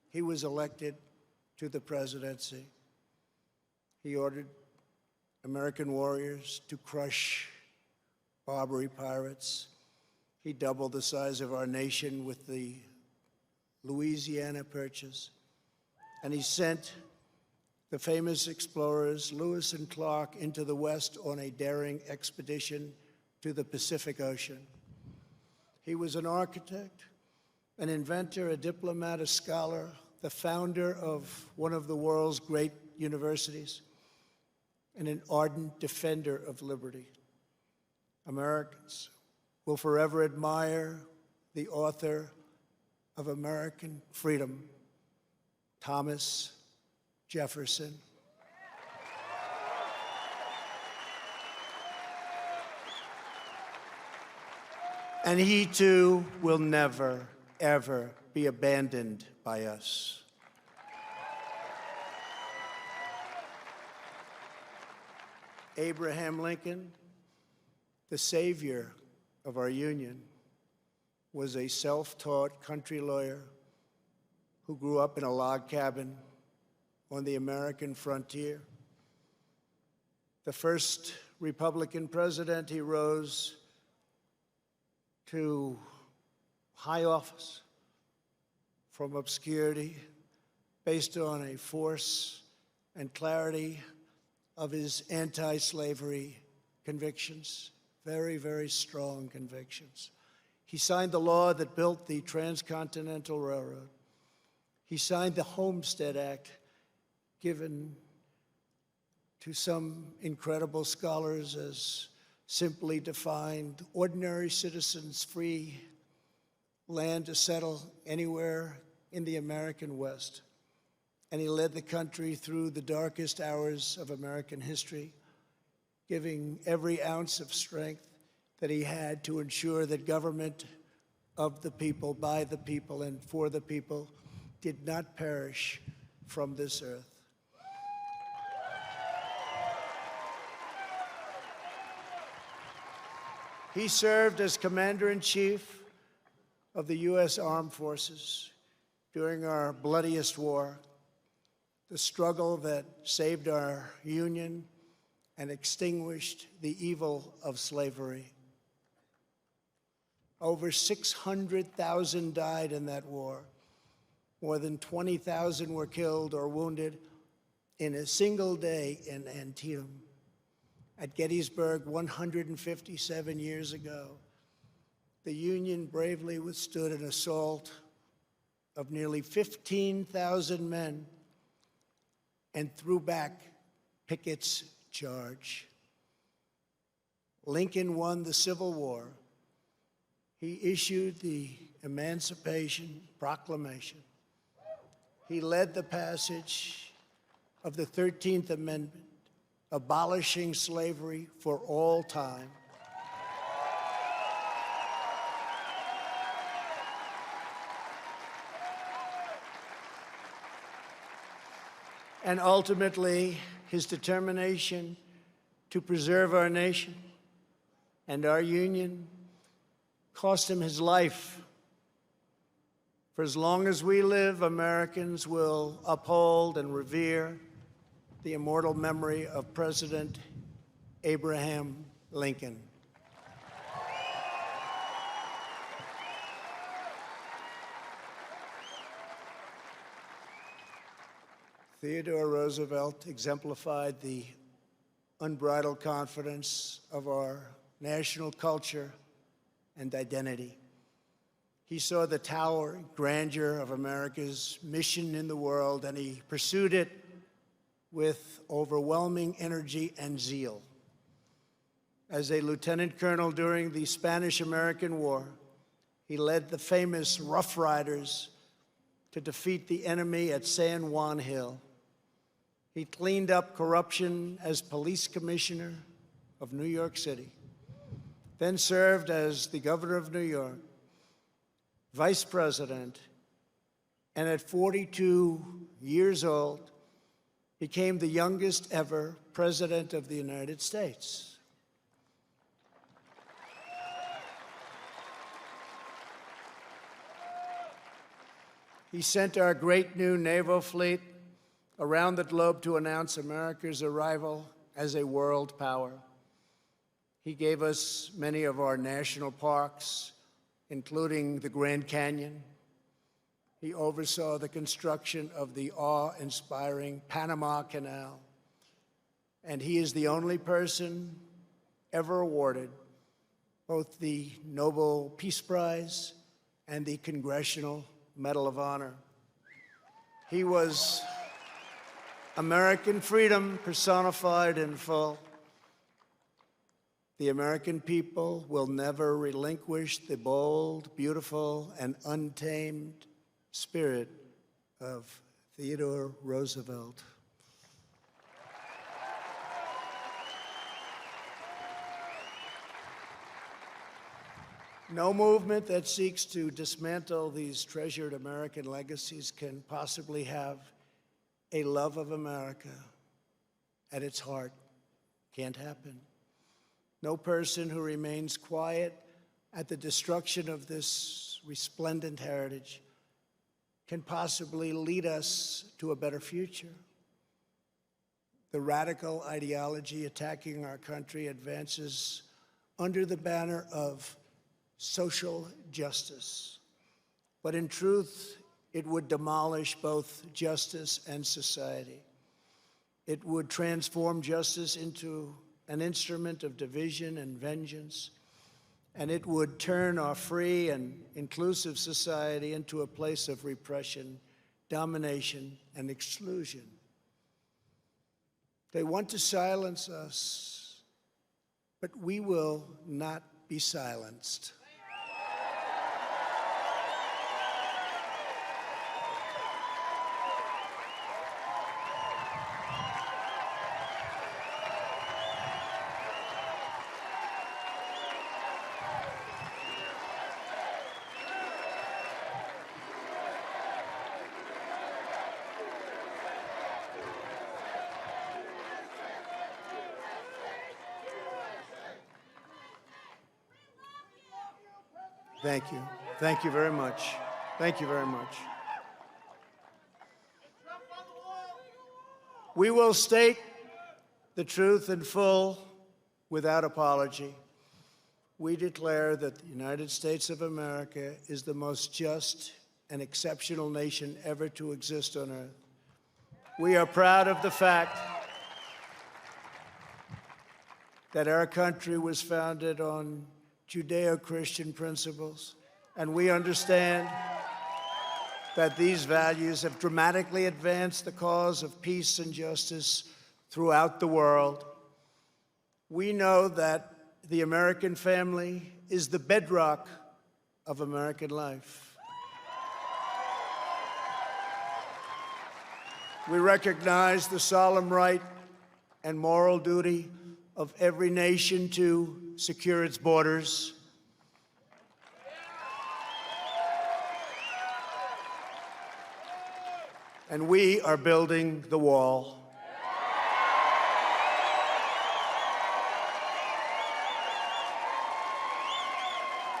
he was elected to the presidency. He ordered American warriors to crush Barbary pirates. He doubled the size of our nation with the Louisiana Purchase. And he sent the famous explorers Lewis and Clark into the West on a daring expedition to the Pacific Ocean. He was an architect, an inventor, a diplomat, a scholar, the founder of one of the world's great universities, and an ardent defender of liberty. Americans will forever admire the author of American freedom, Thomas Jefferson. And he too will never, ever be abandoned by us. Abraham Lincoln, the savior of our Union, was a self-taught country lawyer who grew up in a log cabin on the American frontier. The first Republican president, he rose to high office from obscurity based on a force and clarity of his anti-slavery convictions, very, very strong convictions. He signed the law that built the Transcontinental Railroad. He signed the Homestead Act, given to some incredible scholars as simply defined ordinary citizens free land to settle anywhere in the American West. And he led the country through the darkest hours of American history, giving every ounce of strength that he had to ensure that government of the people, by the people, and for the people did not perish from this earth. He served as Commander-in-Chief of the U.S. Armed Forces during our bloodiest war, the struggle that saved our Union and extinguished the evil of slavery. Over 600,000 died in that war. More than 20,000 were killed or wounded in a single day in Antietam. At Gettysburg 157 years ago, the Union bravely withstood an assault of nearly 15,000 men and threw back Pickett's charge. Lincoln won the Civil War. He issued the Emancipation Proclamation. He led the passage of the 13th Amendment, abolishing slavery for all time. And ultimately, his determination to preserve our nation and our Union cost him his life. For as long as we live, Americans will uphold and revere the immortal memory of President Abraham Lincoln. Theodore Roosevelt exemplified the unbridled confidence of our national culture and identity. He saw the towering grandeur of America's mission in the world, and he pursued it with overwhelming energy and zeal. As a lieutenant colonel during the Spanish-American War, he led the famous Rough Riders to defeat the enemy at San Juan Hill. He cleaned up corruption as police commissioner of New York City, then served as the governor of New York, vice president, and at 42 years old, became the youngest ever president of the United States. He sent our great new naval fleet around the globe to announce America's arrival as a world power. He gave us many of our national parks, including the Grand Canyon. He oversaw the construction of the awe-inspiring Panama Canal. And he is the only person ever awarded both the Nobel Peace Prize and the Congressional Medal of Honor. He was American freedom personified in full. The American people will never relinquish the bold, beautiful, and untamed spirit of Theodore Roosevelt. No movement that seeks to dismantle these treasured American legacies can possibly have a love of America at its heart. Can't happen. No person who remains quiet at the destruction of this resplendent heritage can possibly lead us to a better future. The radical ideology attacking our country advances under the banner of social justice. But in truth, it would demolish both justice and society. It would transform justice into an instrument of division and vengeance, and it would turn our free and inclusive society into a place of repression, domination, and exclusion. They want to silence us, but we will not be silenced. Thank you. Thank you very much. Thank you very much. We will state the truth in full without apology. We declare that the United States of America is the most just and exceptional nation ever to exist on earth. We are proud of the fact that our country was founded on Judeo-Christian principles, and we understand that these values have dramatically advanced the cause of peace and justice throughout the world. We know that the American family is the bedrock of American life. We recognize the solemn right and moral duty of every nation to secure its borders. And we are building the wall.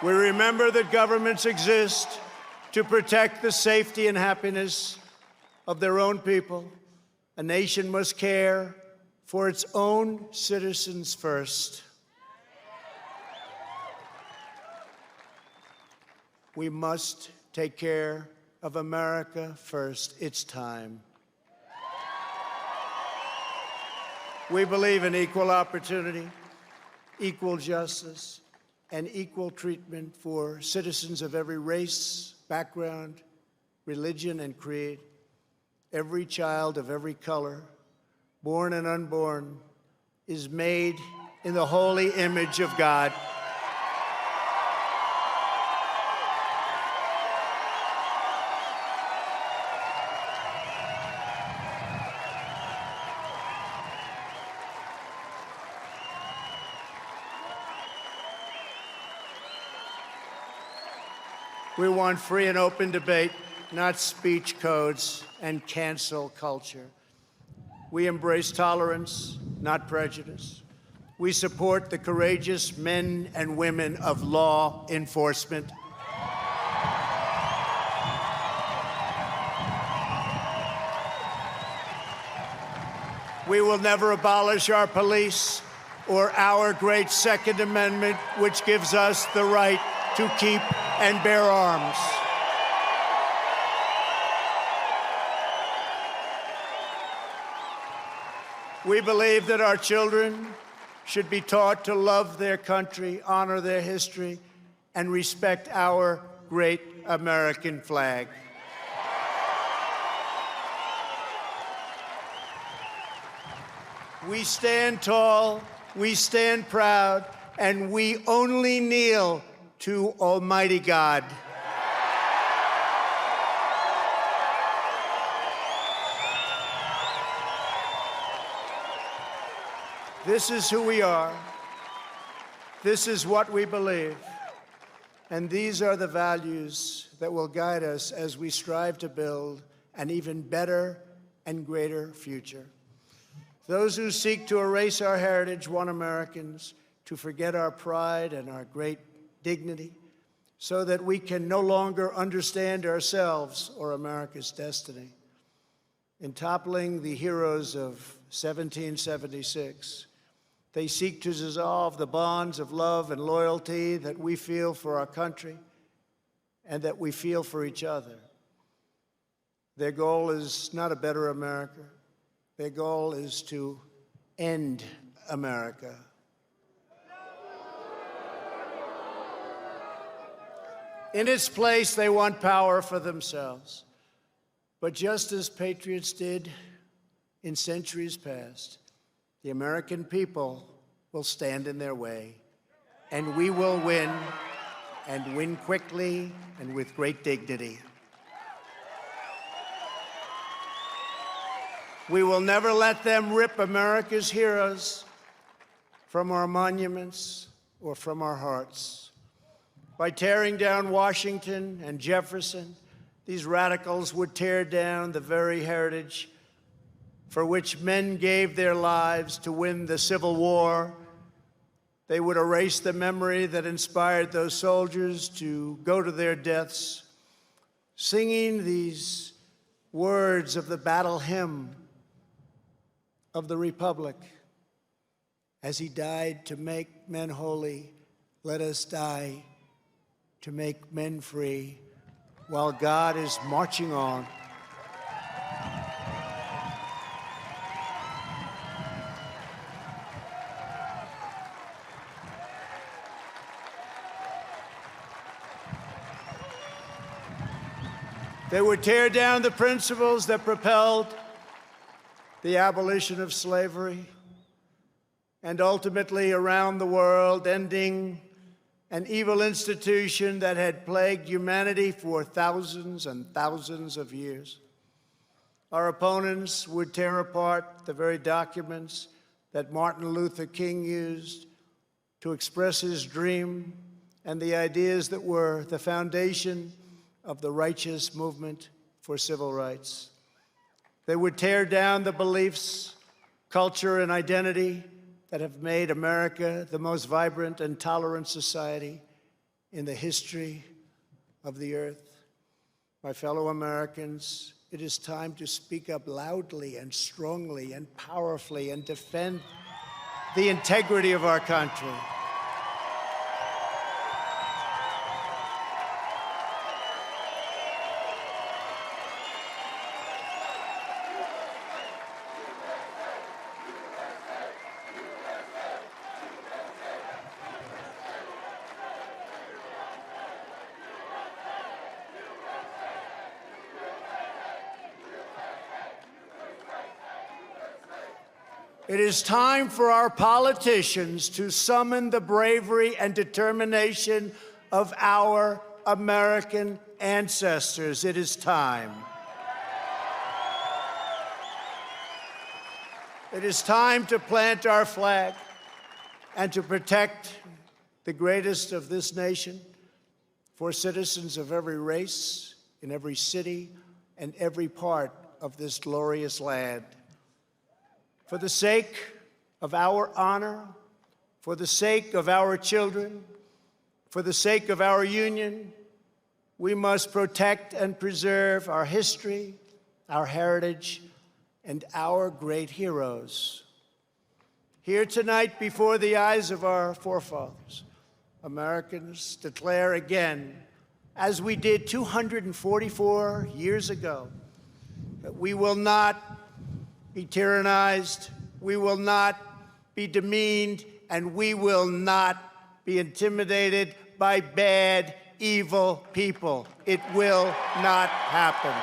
We remember that governments exist to protect the safety and happiness of their own people. A nation must care for its own citizens first. We must take care of America first. It's time. We believe in equal opportunity, equal justice, and equal treatment for citizens of every race, background, religion, and creed. Every child of every color, born and unborn, is made in the holy image of God. We want free and open debate, not speech codes and cancel culture. We embrace tolerance, not prejudice. We support the courageous men and women of law enforcement. We will never abolish our police or our great Second Amendment, which gives us the right to keep and bear arms. We believe that our children should be taught to love their country, honor their history, and respect our great American flag. We stand tall, we stand proud, and we only kneel to Almighty God. This is who we are. This is what we believe. And these are the values that will guide us as we strive to build an even better and greater future. Those who seek to erase our heritage want Americans to forget our pride and our great dignity so that we can no longer understand ourselves or America's destiny. In toppling the heroes of 1776, they seek to dissolve the bonds of love and loyalty that we feel for our country and that we feel for each other. Their goal is not a better America. Their goal is to end America. In its place, they want power for themselves. But just as patriots did in centuries past, the American people will stand in their way, and we will win, and win quickly and with great dignity. We will never let them rip America's heroes from our monuments or from our hearts. By tearing down Washington and Jefferson, these radicals would tear down the very heritage for which men gave their lives to win the Civil War. They would erase the memory that inspired those soldiers to go to their deaths, singing these words of the battle hymn: of the Republic. As he died to make men holy, let us die to make men free while God is marching on. They would tear down the principles that propelled the abolition of slavery and ultimately around the world, ending an evil institution that had plagued humanity for thousands and thousands of years. Our opponents would tear apart the very documents that Martin Luther King used to express his dream and the ideas that were the foundation of the righteous movement for civil rights. They would tear down the beliefs, culture, and identity that have made America the most vibrant and tolerant society in the history of the earth. My fellow Americans, it is time to speak up loudly and strongly and powerfully and defend the integrity of our country. It is time for our politicians to summon the bravery and determination of our American ancestors. It is time. It is time to plant our flag and to protect the greatest of this nation for citizens of every race, in every city, and every part of this glorious land. For the sake of our honor, for the sake of our children, for the sake of our union, we must protect and preserve our history, our heritage, and our great heroes. Here tonight, before the eyes of our forefathers, Americans declare again, as we did 244 years ago, that we will not be tyrannized, we will not be demeaned, and we will not be intimidated by bad, evil people. It will not happen.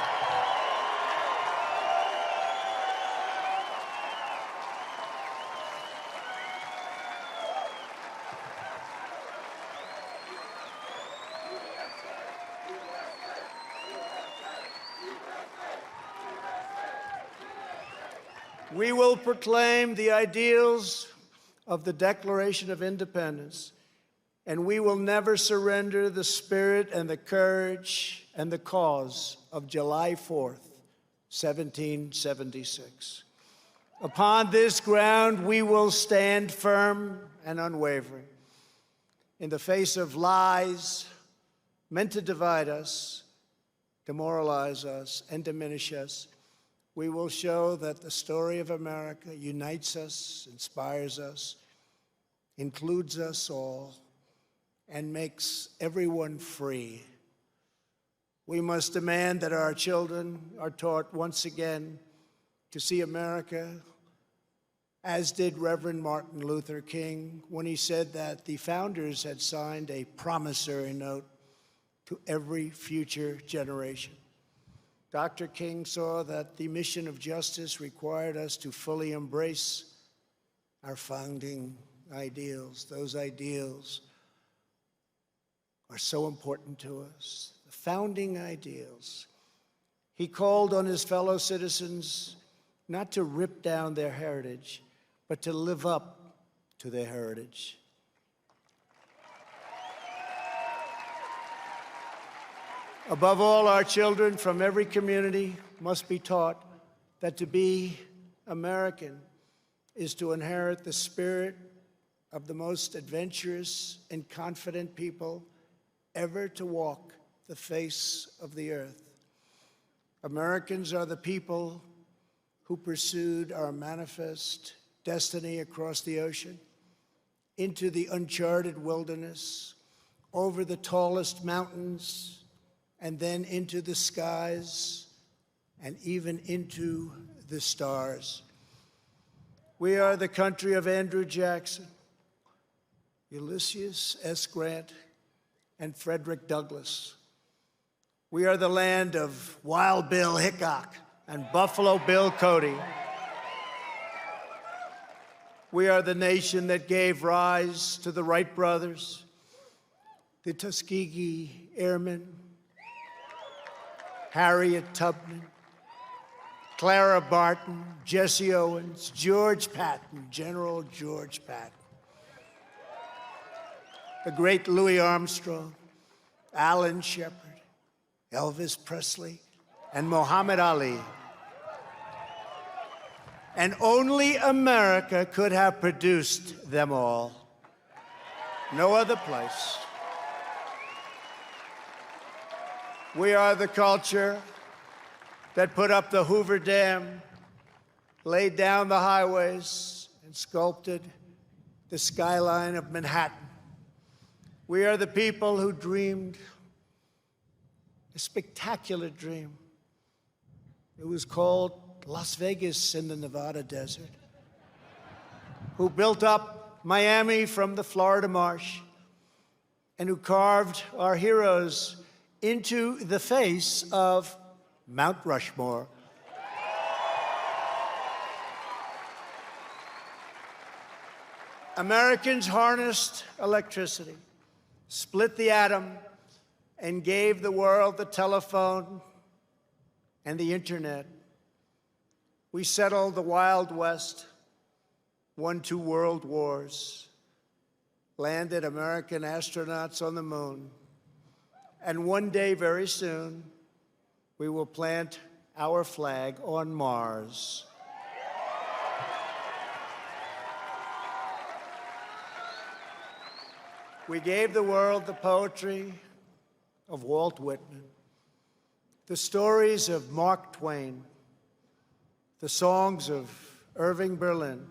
We will proclaim the ideals of the Declaration of Independence, and we will never surrender the spirit and the courage and the cause of July 4th, 1776. Upon this ground, we will stand firm and unwavering in the face of lies meant to divide us, demoralize us, and diminish us. We will show that the story of America unites us, inspires us, includes us all, and makes everyone free. We must demand that our children are taught once again to see America, as did Reverend Martin Luther King when he said that the founders had signed a promissory note to every future generation. Dr. King saw that the mission of justice required us to fully embrace our founding ideals. Those ideals are so important to us. The founding ideals. He called on his fellow citizens not to rip down their heritage, but to live up to their heritage. Above all, our children from every community must be taught that to be American is to inherit the spirit of the most adventurous and confident people ever to walk the face of the earth. Americans are the people who pursued our manifest destiny across the ocean, into the uncharted wilderness, over the tallest mountains, and then into the skies, and even into the stars. We are the country of Andrew Jackson, Ulysses S. Grant, and Frederick Douglass. We are the land of Wild Bill Hickok and Buffalo Bill Cody. We are the nation that gave rise to the Wright brothers, the Tuskegee Airmen, Harriet Tubman, Clara Barton, Jesse Owens, George Patton, General George Patton, the great Louis Armstrong, Alan Shepard, Elvis Presley, and Muhammad Ali. And only America could have produced them all. No other place. We are the culture that put up the Hoover Dam, laid down the highways, and sculpted the skyline of Manhattan. We are the people who dreamed a spectacular dream. It was called Las Vegas in the Nevada desert, who built up Miami from the Florida marsh, and who carved our heroes into the face of Mount Rushmore. Americans harnessed electricity, split the atom, and gave the world the telephone and the internet. We settled the Wild West, won 2 world wars, landed American astronauts on the moon, and one day, very soon, we will plant our flag on Mars. We gave the world the poetry of Walt Whitman, the stories of Mark Twain, the songs of Irving Berlin,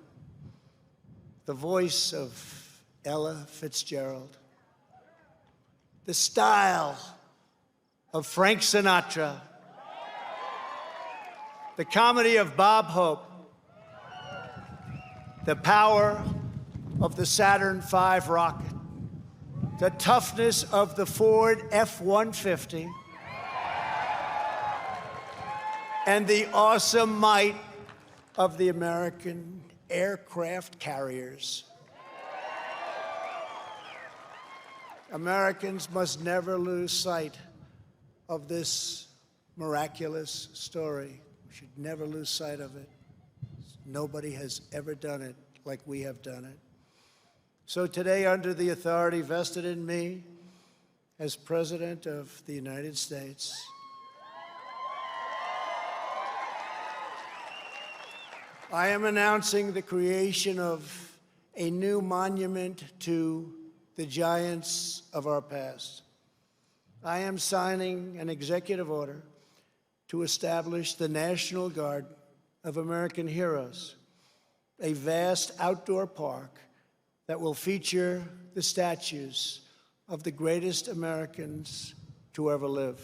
the voice of Ella Fitzgerald, the style of Frank Sinatra, the comedy of Bob Hope, the power of the Saturn V rocket, the toughness of the Ford F-150, and the awesome might of the American aircraft carriers. Americans must never lose sight of this miraculous story. We should never lose sight of it. Nobody has ever done it like we have done it. So today, under the authority vested in me as President of the United States, I am announcing the creation of a new monument to the giants of our past. I am signing an executive order to establish the National Guard of American Heroes, a vast outdoor park that will feature the statues of the greatest Americans to ever live.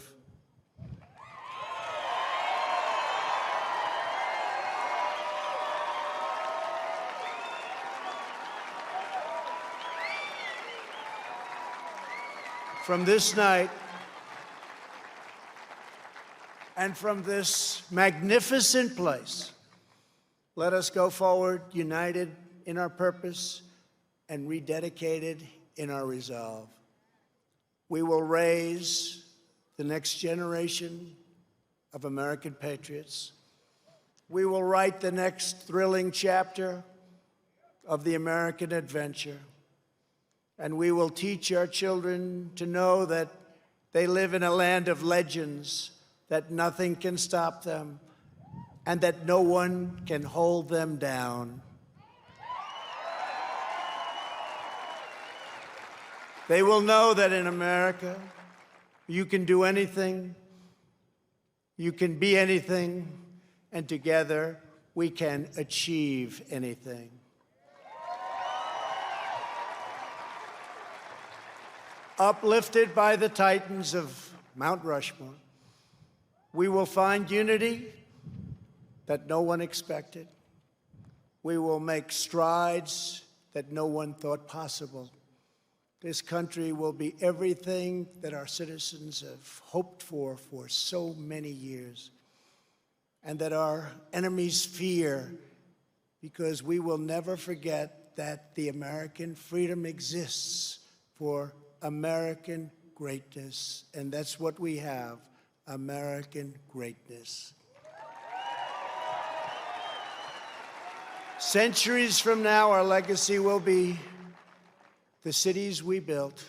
From this night and from this magnificent place, let us go forward united in our purpose and rededicated in our resolve. We will raise the next generation of American patriots. We will write the next thrilling chapter of the American adventure. And we will teach our children to know that they live in a land of legends, that nothing can stop them, and that no one can hold them down. They will know that in America, you can do anything, you can be anything, and together we can achieve anything. Uplifted by the titans of Mount Rushmore, we will find unity that no one expected. We will make strides that no one thought possible. This country will be everything that our citizens have hoped for so many years, and that our enemies fear, because we will never forget that the American freedom exists for American greatness, and that's what we have, American greatness. Centuries from now, our legacy will be the cities we built,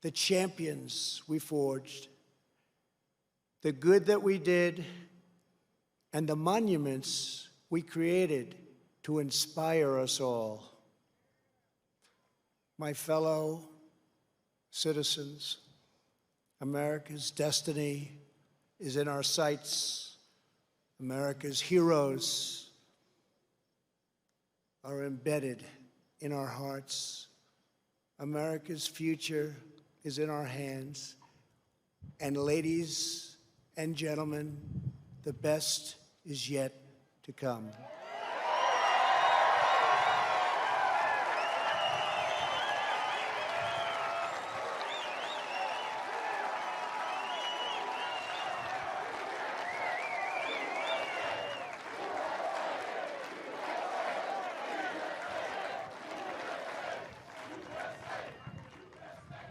the champions we forged, the good that we did, and the monuments we created to inspire us all. My fellow citizens, America's destiny is in our sights. America's heroes are embedded in our hearts. America's future is in our hands. And ladies and gentlemen, the best is yet to come.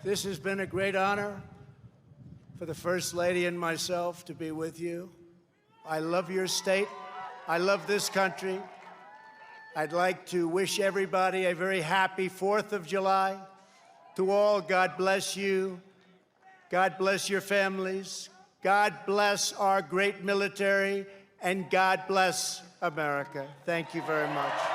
This has been a great honor for the First Lady and myself to be with you. I love your state. I love this country. I'd like to wish everybody a very happy 4th of July. To all, God bless you. God bless your families. God bless our great military. And God bless America. Thank you very much.